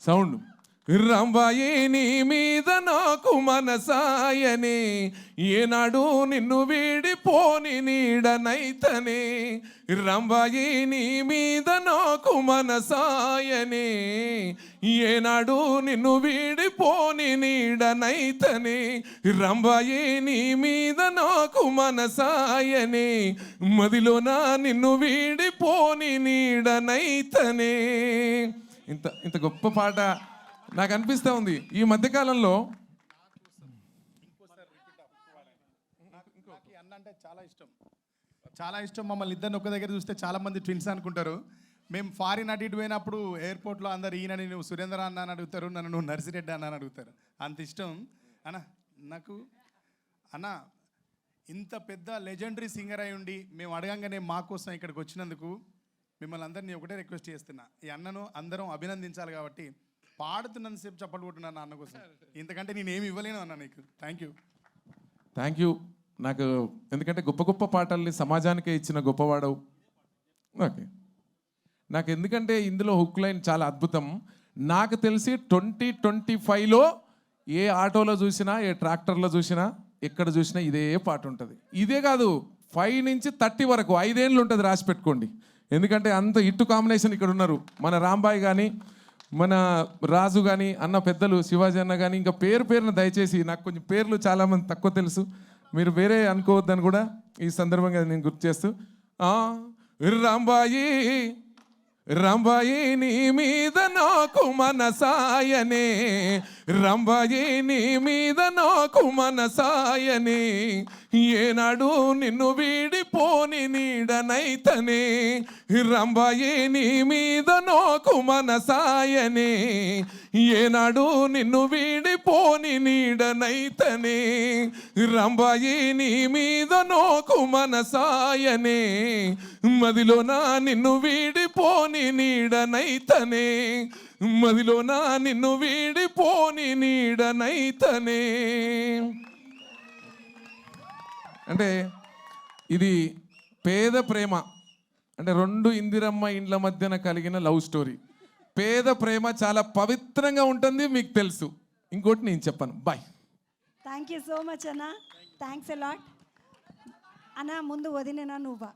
సౌండ్. రంబాయి నీ మీద నాకు మనసాయనే, ఏనాడు నిన్ను వీడిపోని నీడనైతనే. రంబాయి నీ మీద నాకు మనసాయనే, ఏనాడు నిన్ను వీడిపోని నీడనైతనే. రంబాయి నీ మీద నాకు మనసాయనే, మదిలోన నిన్ను వీడిపోని నీడనైతనే. ఇంత గొప్ప పాట నాకు అనిపిస్తూ ఉంది ఈ మధ్యకాలంలో. అన్న అంటే చాలా ఇష్టం. మమ్మల్ని ఇద్దరిని ఒక దగ్గర చూస్తే చాలా మంది ట్విన్స్ అనుకుంటారు. మేము ఫారిన్ అటు ఇటు పోయినప్పుడు ఎయిర్పోర్ట్లో అందరు ఈయనని నువ్వు సురేంద్ర అన్న అని అడుగుతారు, నన్ను నువ్వు నర్సిరెడ్డి అన్న అని అడుగుతారు. అంత ఇష్టం అన్న నాకు. అన్న ఇంత పెద్ద లెజెండరీ సింగర్ అయి ఉండి మేము అడగంగానే మా కోసం ఇక్కడికి వచ్చినందుకు మిమ్మల్ని అందరినీ ఒకటే రిక్వెస్ట్ చేస్తున్నా, ఈ అన్నను అందరం అభినందించాలి. కాబట్టి పాడుతున్నంతసేపు చప్పట్లు కొట్టున్నాను అన్న కోసం, ఇంతకంటే నేను ఏమి ఇవ్వలేను అన్న నీకు. Thank you. నాకు ఎందుకంటే గొప్ప పాటల్ని సమాజానికే ఇచ్చిన గొప్పవాడవు. ఓకే, నాకు ఎందుకంటే ఇందులో హుక్ లైన్ చాలా అద్భుతం. నాకు తెలిసి 2025లో ఏ ఆటోలో చూసినా, ఏ ట్రాక్టర్లో చూసినా, ఎక్కడ చూసినా ఇదే పాట ఉంటుంది. ఇదే కాదు, 5 నుంచి 30 వరకు 5 ఏళ్ళు ఉంటుంది, రాసి పెట్టుకోండి. ఎందుకంటే అంత ఇట్టు కాంబినేషన్ ఇక్కడ ఉన్నారు. మన రాంబాయ్ కానీ, మన రాజు కానీ, అన్న పెద్దలు శివాజీ అన్న కానీ, ఇంకా పేరున దయచేసి నాకు కొంచెం పేర్లు చాలామంది తక్కువ తెలుసు, మీరు వేరే అనుకోవద్దని కూడా ఈ సందర్భంగా నేను గుర్తు చేస్తూ, రంబాయి నీ మీద నాకు మనసాయనే, రంబాయి నీ మీద నాకు మనసాయనే, ఏనాడు నిన్ను వీడిపోని నీడనైతనే. రంబాయి నీ మీద నాకు మనసాయనే, ఏనాడు నిన్ను వీడిపోని నీడనైతనే. రంబాయి నీ మీద నాకు మనసాయనే, మదిలోన నిన్ను వీడిపోని నీడనైతనే. మదిలోన నిన్ను వీడిపోని నీడనైతనే. అంటే ఇది పేద ప్రేమ, అంటే 2 ఇందిరమ్మ ఇండ్ల మధ్యన కలిగిన లవ్ స్టోరీ. పేద ప్రేమ చాలా పవిత్రంగా ఉంటుంది, మీకు తెలుసు. ఇంకోటి నేను చెప్పను. Bye. Thank you so much అన్న, థ్యాంక్స్ ఎ లాట్ అన్న. ముందు వదినేనా నువ్వా?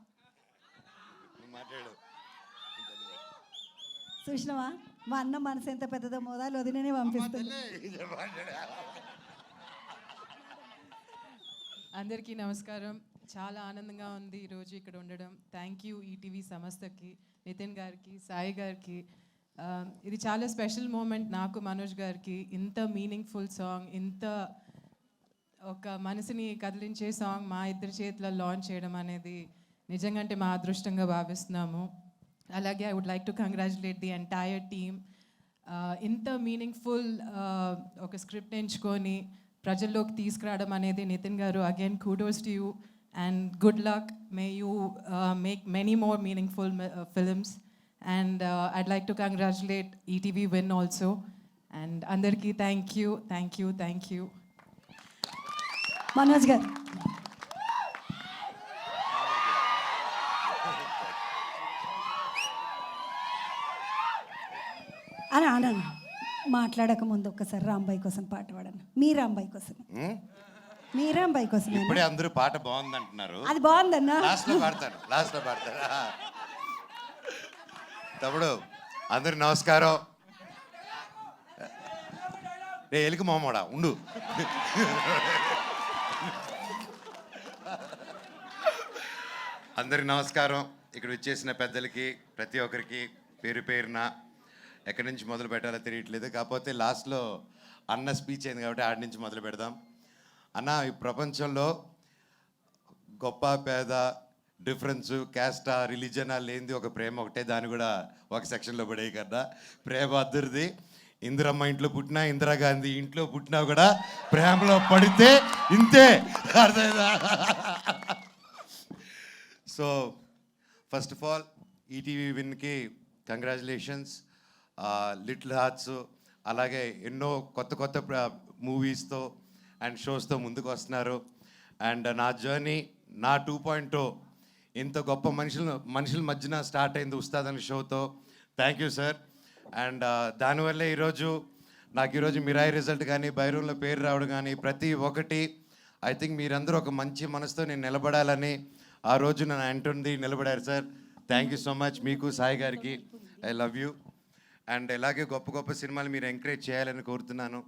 చూసినావా మా అన్న మనసు ఎంత పెద్దదో, మోదాలు వదిననే పంపిస్తుంది. అందరికీ నమస్కారం. చాలా ఆనందంగా ఉంది ఈరోజు ఇక్కడ ఉండడం. థ్యాంక్ యూ ఈటీవీ సంస్థకి, నితిన్ గారికి, సాయి గారికి. ఇది చాలా స్పెషల్ మూమెంట్ నాకు, మనోజ్ గారికి. ఇంత మీనింగ్ఫుల్ సాంగ్, ఇంత ఒక మనసుని కదిలించే సాంగ్ మా ఇద్దరి చేతిలో లాంచ్ చేయడం అనేది నిజంగా అంటే మా అదృష్టంగా భావిస్తున్నాము. అలాగే I would like to congratulate the entire team. ఇంత మీనింగ్ఫుల్ ఒక స్క్రిప్ట్ ఎంచుకొని ప్రజల్లోకి తీసుకురావడం అనేది Nitin garu, again kudos to you and good luck. May you make many more meaningful films. And I'd like to congratulate ETV Win also. And andarki thank you. Manoj గారు అని అన్నాను. మాట్లాడక ముందు ఒక్కసారి రాంబాయి కోసం పాట పాడను. మీ రాంబాయి కోసం, మీ రాంబాయి కోసం. ఇప్పుడే అందరూ పాట బాగుంది అంటున్నారు. అది బాగుందన్నా. లాస్ట్లో పాడతారు. తమ్ముడు అందరు నమస్కారం. రే ఎలికి మొహమ్మడా ఉండు. అందరికి నమస్కారం. ఇక్కడ వచ్చేసిన పెద్దలకి, ప్రతి ఒక్కరికి పేరున ఎక్కడి నుంచి మొదలు పెట్టాలో తెలియట్లేదు. కాకపోతే లాస్ట్లో అన్న స్పీచ్ అయింది కాబట్టి ఆడి నుంచి మొదలు పెడదాం. అన్న, ఈ ప్రపంచంలో గొప్ప పేద డిఫరెన్స్ క్యాస్టా రిలీజనా లేనిది ఒక ప్రేమ ఒకటే, దాన్ని కూడా ఒక సెక్షన్లో పడే కదా. ప్రేమ అద్దరిది. ఇందిరమ్మ ఇంట్లో పుట్టినా, ఇందిరాగాంధీ ఇంట్లో పుట్టినా కూడా ప్రేమలో పడితే ఇంతే, అర్థమైందా? So first of all ETV విన్కి కంగ్రాచులేషన్స్. లిటిల్ హార్ట్స్ అలాగే ఎన్నో కొత్త కొత్త మూవీస్తో అండ్ షోస్తో ముందుకు వస్తున్నారు. అండ్ నా జర్నీ, నా 2.0 ఇంత గొప్ప మనుషుల మధ్యన స్టార్ట్ అయింది ఉస్తాద్ అనే షోతో. Thank you sir. అండ్ దానివల్లే నాకు ఈరోజు మిరాయి రిజల్ట్ కానీ, బైరూన్లో పేరు రావడం కానీ, ప్రతి ఒక్కటి ఐ థింక్ మీరందరూ ఒక మంచి మనసుతో నేను నిలబడాలని ఆ రోజు నన్ను అంటుంది నిలబడారు సార్. Thank you so much. మీకు సాయి గారికి ఐ లవ్ యూ. అండ్ ఇలాగే గొప్ప గొప్ప సినిమాలు మీరు ఎంకరేజ్ చేయాలని కోరుతున్నాను.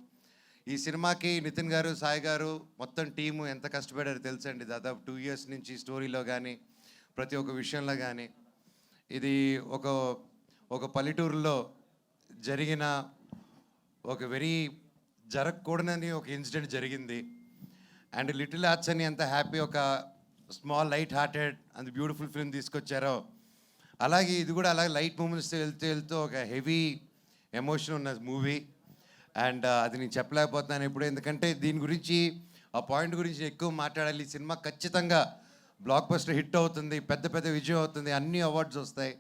ఈ సినిమాకి నితిన్ గారు, సాయి గారు, మొత్తం టీము ఎంత కష్టపడారో తెలుసండి. దాదాపు 2 years నుంచి స్టోరీలో కానీ, ప్రతి ఒక్క విషయంలో కానీ. ఇది ఒక పల్లెటూరులో జరిగిన ఒక జరగకూడదని ఒక ఇన్సిడెంట్ జరిగింది. అండ్ లిటిల్ హార్ట్స్ అని ఎంత హ్యాపీ, ఒక small light hearted and beautiful film తీసుకొచ్చారో, అలాగే ఇది కూడా అలాగే లైట్ మూమెంట్స్తో వెళ్తూ ఒక హెవీ ఎమోషన్ ఉన్న మూవీ. అండ్ అది నేను చెప్పలేకపోతున్నాను ఇప్పుడు, ఎందుకంటే దీని గురించి, ఆ పాయింట్ గురించి ఎక్కువ మాట్లాడాలి. ఈ సినిమా ఖచ్చితంగా బ్లాక్ బస్టర్ హిట్ అవుతుంది, పెద్ద విజయం అవుతుంది, అన్ని అవార్డ్స్ వస్తాయి.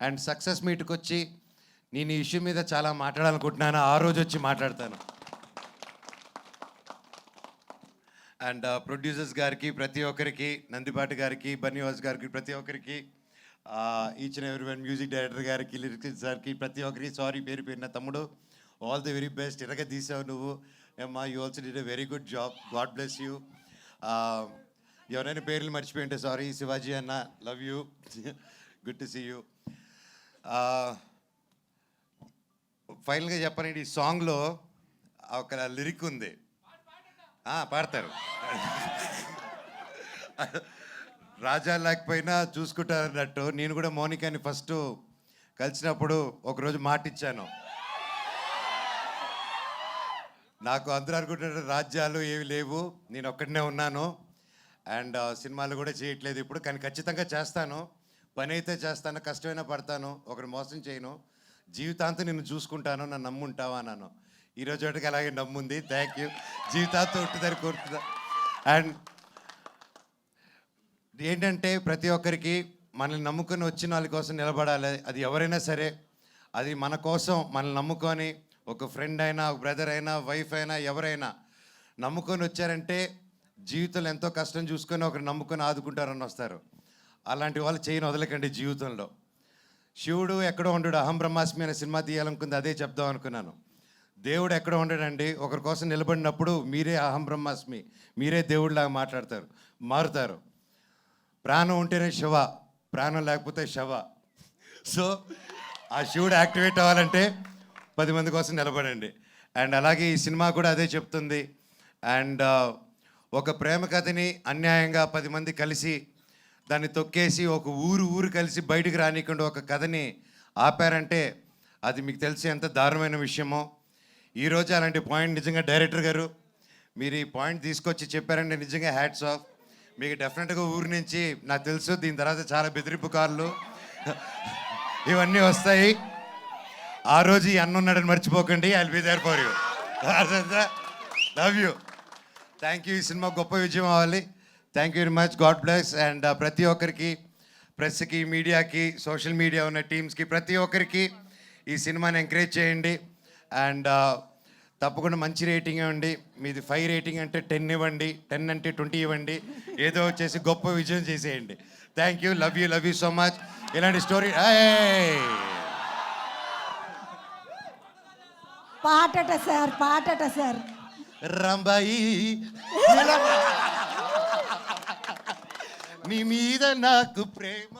అండ్ సక్సెస్ మీట్కి వచ్చి నేను ఈ ఇష్యూ మీద చాలా మాట్లాడాలనుకుంటున్నాను. ఆ రోజు వచ్చి మాట్లాడతాను. అండ్ ప్రొడ్యూసర్స్ గారికి, ప్రతి ఒక్కరికి, నందిపాటి గారికి, బన్నీవాస్ గారికి, ప్రతి ఒక్కరికి, each and every one, music director గారికి, లిరిక్స్ గారికి, ప్రతి ఒక్కరికి సారీ పేరు నా తమ్ముడు. All the very best. ఇరగ తీసావు నువ్వు అమ్మా. You also did a very good job. God bless you. ఎవరైనా పేర్లు మర్చిపోయి ఉంటే సారీ. శివాజీ అన్న, love you. Good to see you. ఫైనల్గా చెప్పాలంటే ఈ సాంగ్లో ఒక లిరిక్ ఉంది. పాడతారు. రాజా లేకపోయినా చూసుకుంటారన్నట్టు నేను కూడా మౌనికాని ఫస్ట్ కలిసినప్పుడు ఒకరోజు మాట ఇచ్చాను. నాకు అందరూ అనుకుంటున్నారు రాజ్యాలు ఏవి లేవు, నేను ఒక్కడనే ఉన్నాను. అండ్ సినిమాలు కూడా చేయట్లేదు ఇప్పుడు, కానీ ఖచ్చితంగా చేస్తాను. పని అయితే చేస్తాను, కష్టమైనా పడతాను, ఒకరు మోసం చేయను, జీవితాంతం నిన్ను చూసుకుంటాను, నన్ను నమ్ముంటావా అన్నాను. ఈరోజు ఒకటికి అలాగే నమ్ముంది. Thank you. జీవితాంతం ఉంటుందని కోరుతున్నా. అండ్ ఏంటంటే ప్రతి ఒక్కరికి మనల్ని నమ్ముకొని వచ్చిన వాళ్ళ కోసం నిలబడాలి. అది ఎవరైనా సరే, అది మన కోసం మనల్ని నమ్ముకొని, ఒక ఫ్రెండ్ అయినా, ఒక బ్రదర్ అయినా, వైఫ్ అయినా, ఎవరైనా నమ్ముకొని వచ్చారంటే జీవితంలో ఎంతో కష్టం చూసుకొని ఒకరు నమ్ముకొని ఆదుకుంటారని వస్తారు. అలాంటి వాళ్ళు చేయని వదలకండి జీవితంలో. శివుడు ఎక్కడో ఉండడు. అహం బ్రహ్మాస్మి అనే సినిమా తీయాలనుకుంది, అదే చెప్దాం అనుకున్నాను. దేవుడు ఎక్కడో ఉండడండి. ఒకరి కోసం నిలబడినప్పుడు మీరే అహం బ్రహ్మాస్మి, మీరే దేవుడిలాగా మారుతారు. ప్రాణం ఉంటేనే శివ, ప్రాణం లేకపోతే శవ. సో ఆ శివుడు యాక్టివేట్ అవ్వాలంటే 10 మంది కోసం నిలబడండి. అండ్ అలాగే ఈ సినిమా కూడా అదే చెప్తుంది. అండ్ ఒక ప్రేమ కథని అన్యాయంగా 10 మంది కలిసి దాన్ని తొక్కేసి ఒక ఊరు కలిసి బయటకు రానికుండా ఒక కథని ఆపారంటే అది మీకు తెలిసి ఎంత దారుణమైన విషయమో. ఈరోజు అలాంటి పాయింట్ నిజంగా డైరెక్టర్ గారు మీరు ఈ పాయింట్ తీసుకొచ్చి చెప్పారంటే నిజంగా హ్యాట్స్ ఆఫ్. మీకు డెఫినెట్గా ఊరి నుంచి నాకు తెలుసు దీని తర్వాత చాలా బెదిరింపు కార్లు ఇవన్నీ వస్తాయి. ఆ రోజు ఈ అన్న ఉన్నాడని మర్చిపోకండి. I will be there for you. Love you. Thank you. ఈ సినిమా గొప్ప విజయం అవ్వాలి. Thank you very much. God bless. And ప్రతి ఒక్కరికి, ప్రెస్కి, మీడియాకి, సోషల్ మీడియా ఉన్న టీమ్స్కి, ప్రతి ఒక్కరికి ఈ సినిమాని ఎంకరేజ్ చేయండి. అండ్ తప్పకుండా మంచి రేటింగ్ ఇవ్వండి. మీది 5 రేటింగ్ అంటే 10 ఇవ్వండి, 10 అంటే 20 ఇవ్వండి. ఏదో వచ్చేసి గొప్ప విజయం చేసేయండి. Thank you. Love you so much. ఇలాంటి స్టోరీ పాటట సార్ రంబాయి నీ మీద నాకు ప్రేమ,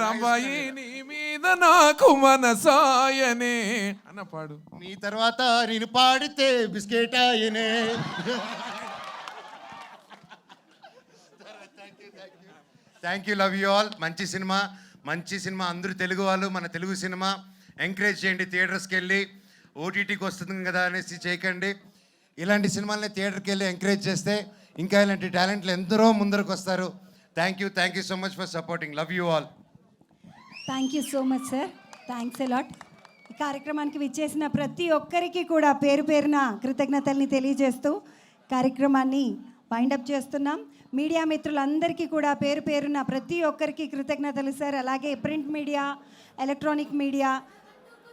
రంబాయి నీ మీద నాకు మనసాయనే అన్న పాడు. నీ తర్వాత నేను పాడితే బిస్కెట్ ఆయనే. Thank you. Love you all. మంచి సినిమా అందరూ తెలుగు వాళ్ళు, మన తెలుగు సినిమా ఎంకరేజ్ చేయండి. థియేటర్స్కి వెళ్ళి ఓటీటీకి వస్తుంది కదా అనేసి చేయకండి. ఇలాంటి సినిమాలని థియేటర్కి వెళ్ళి ఎంకరేజ్ చేస్తే ఇంకా ఇలాంటి టాలెంట్లు ఎందరో ముందరకు వస్తారు. Thank you so much for supporting. Love you all. Thank you so much sir, thanks a lot. ఈ కార్యక్రమానికి విచ్చేసిన ప్రతి ఒక్కరికి కూడా పేరు పేరున కృతజ్ఞతల్ని తెలియజేస్తూ కార్యక్రమాన్ని వైండప్ చేస్తున్నాం. మీడియా మిత్రులందరికీ కూడా పేరు పేరున ప్రతి ఒక్కరికి కృతజ్ఞతలు సార్. అలాగే print media, electronic media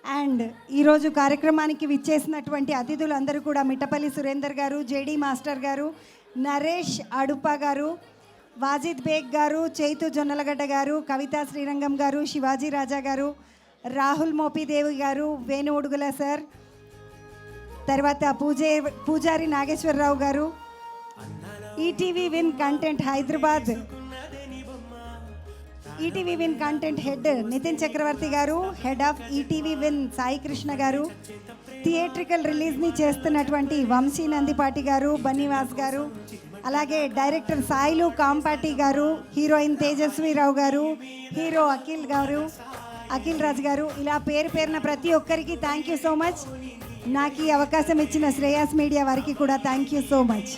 and ఈరోజు కార్యక్రమానికి విచ్చేసినటువంటి అతిథులందరూ కూడా మిట్టపల్లి సురేందర్ గారు, జేడీ మాస్టర్ గారు, నరేష్ అడుప గారు, వాజిద్ బేగ్ గారు, చైతు జొన్నలగడ్డ గారు, కవితా శ్రీరంగం గారు, శివాజీ రాజా గారు, రాహుల్ మోపిదేవి గారు, వేణు ఉడుగుల సార్, తర్వాత పూజారి నాగేశ్వరరావు గారు, ETV win content Hyderabad ETV win content head Nitin Chakravarthy గారు, head of ETV win Sai Krishna గారు, థియేట్రికల్ రిలీజ్ని చేస్తున్నటువంటి వంశీ నందిపాటి గారు, బన్నీవాస్ గారు, అలాగే డైరెక్టర్ సాయిలు కాంపాటి గారు, హీరోయిన్ తేజస్వీరావు గారు, హీరో అఖిల్ రాజ్ గారు, ఇలా పేరు పేరున ప్రతి ఒక్కరికి థ్యాంక్ యూ సో మచ్. నాకు ఈ అవకాశం ఇచ్చిన శ్రేయాస్ మీడియా వారికి కూడా థ్యాంక్ యూ సో మచ్.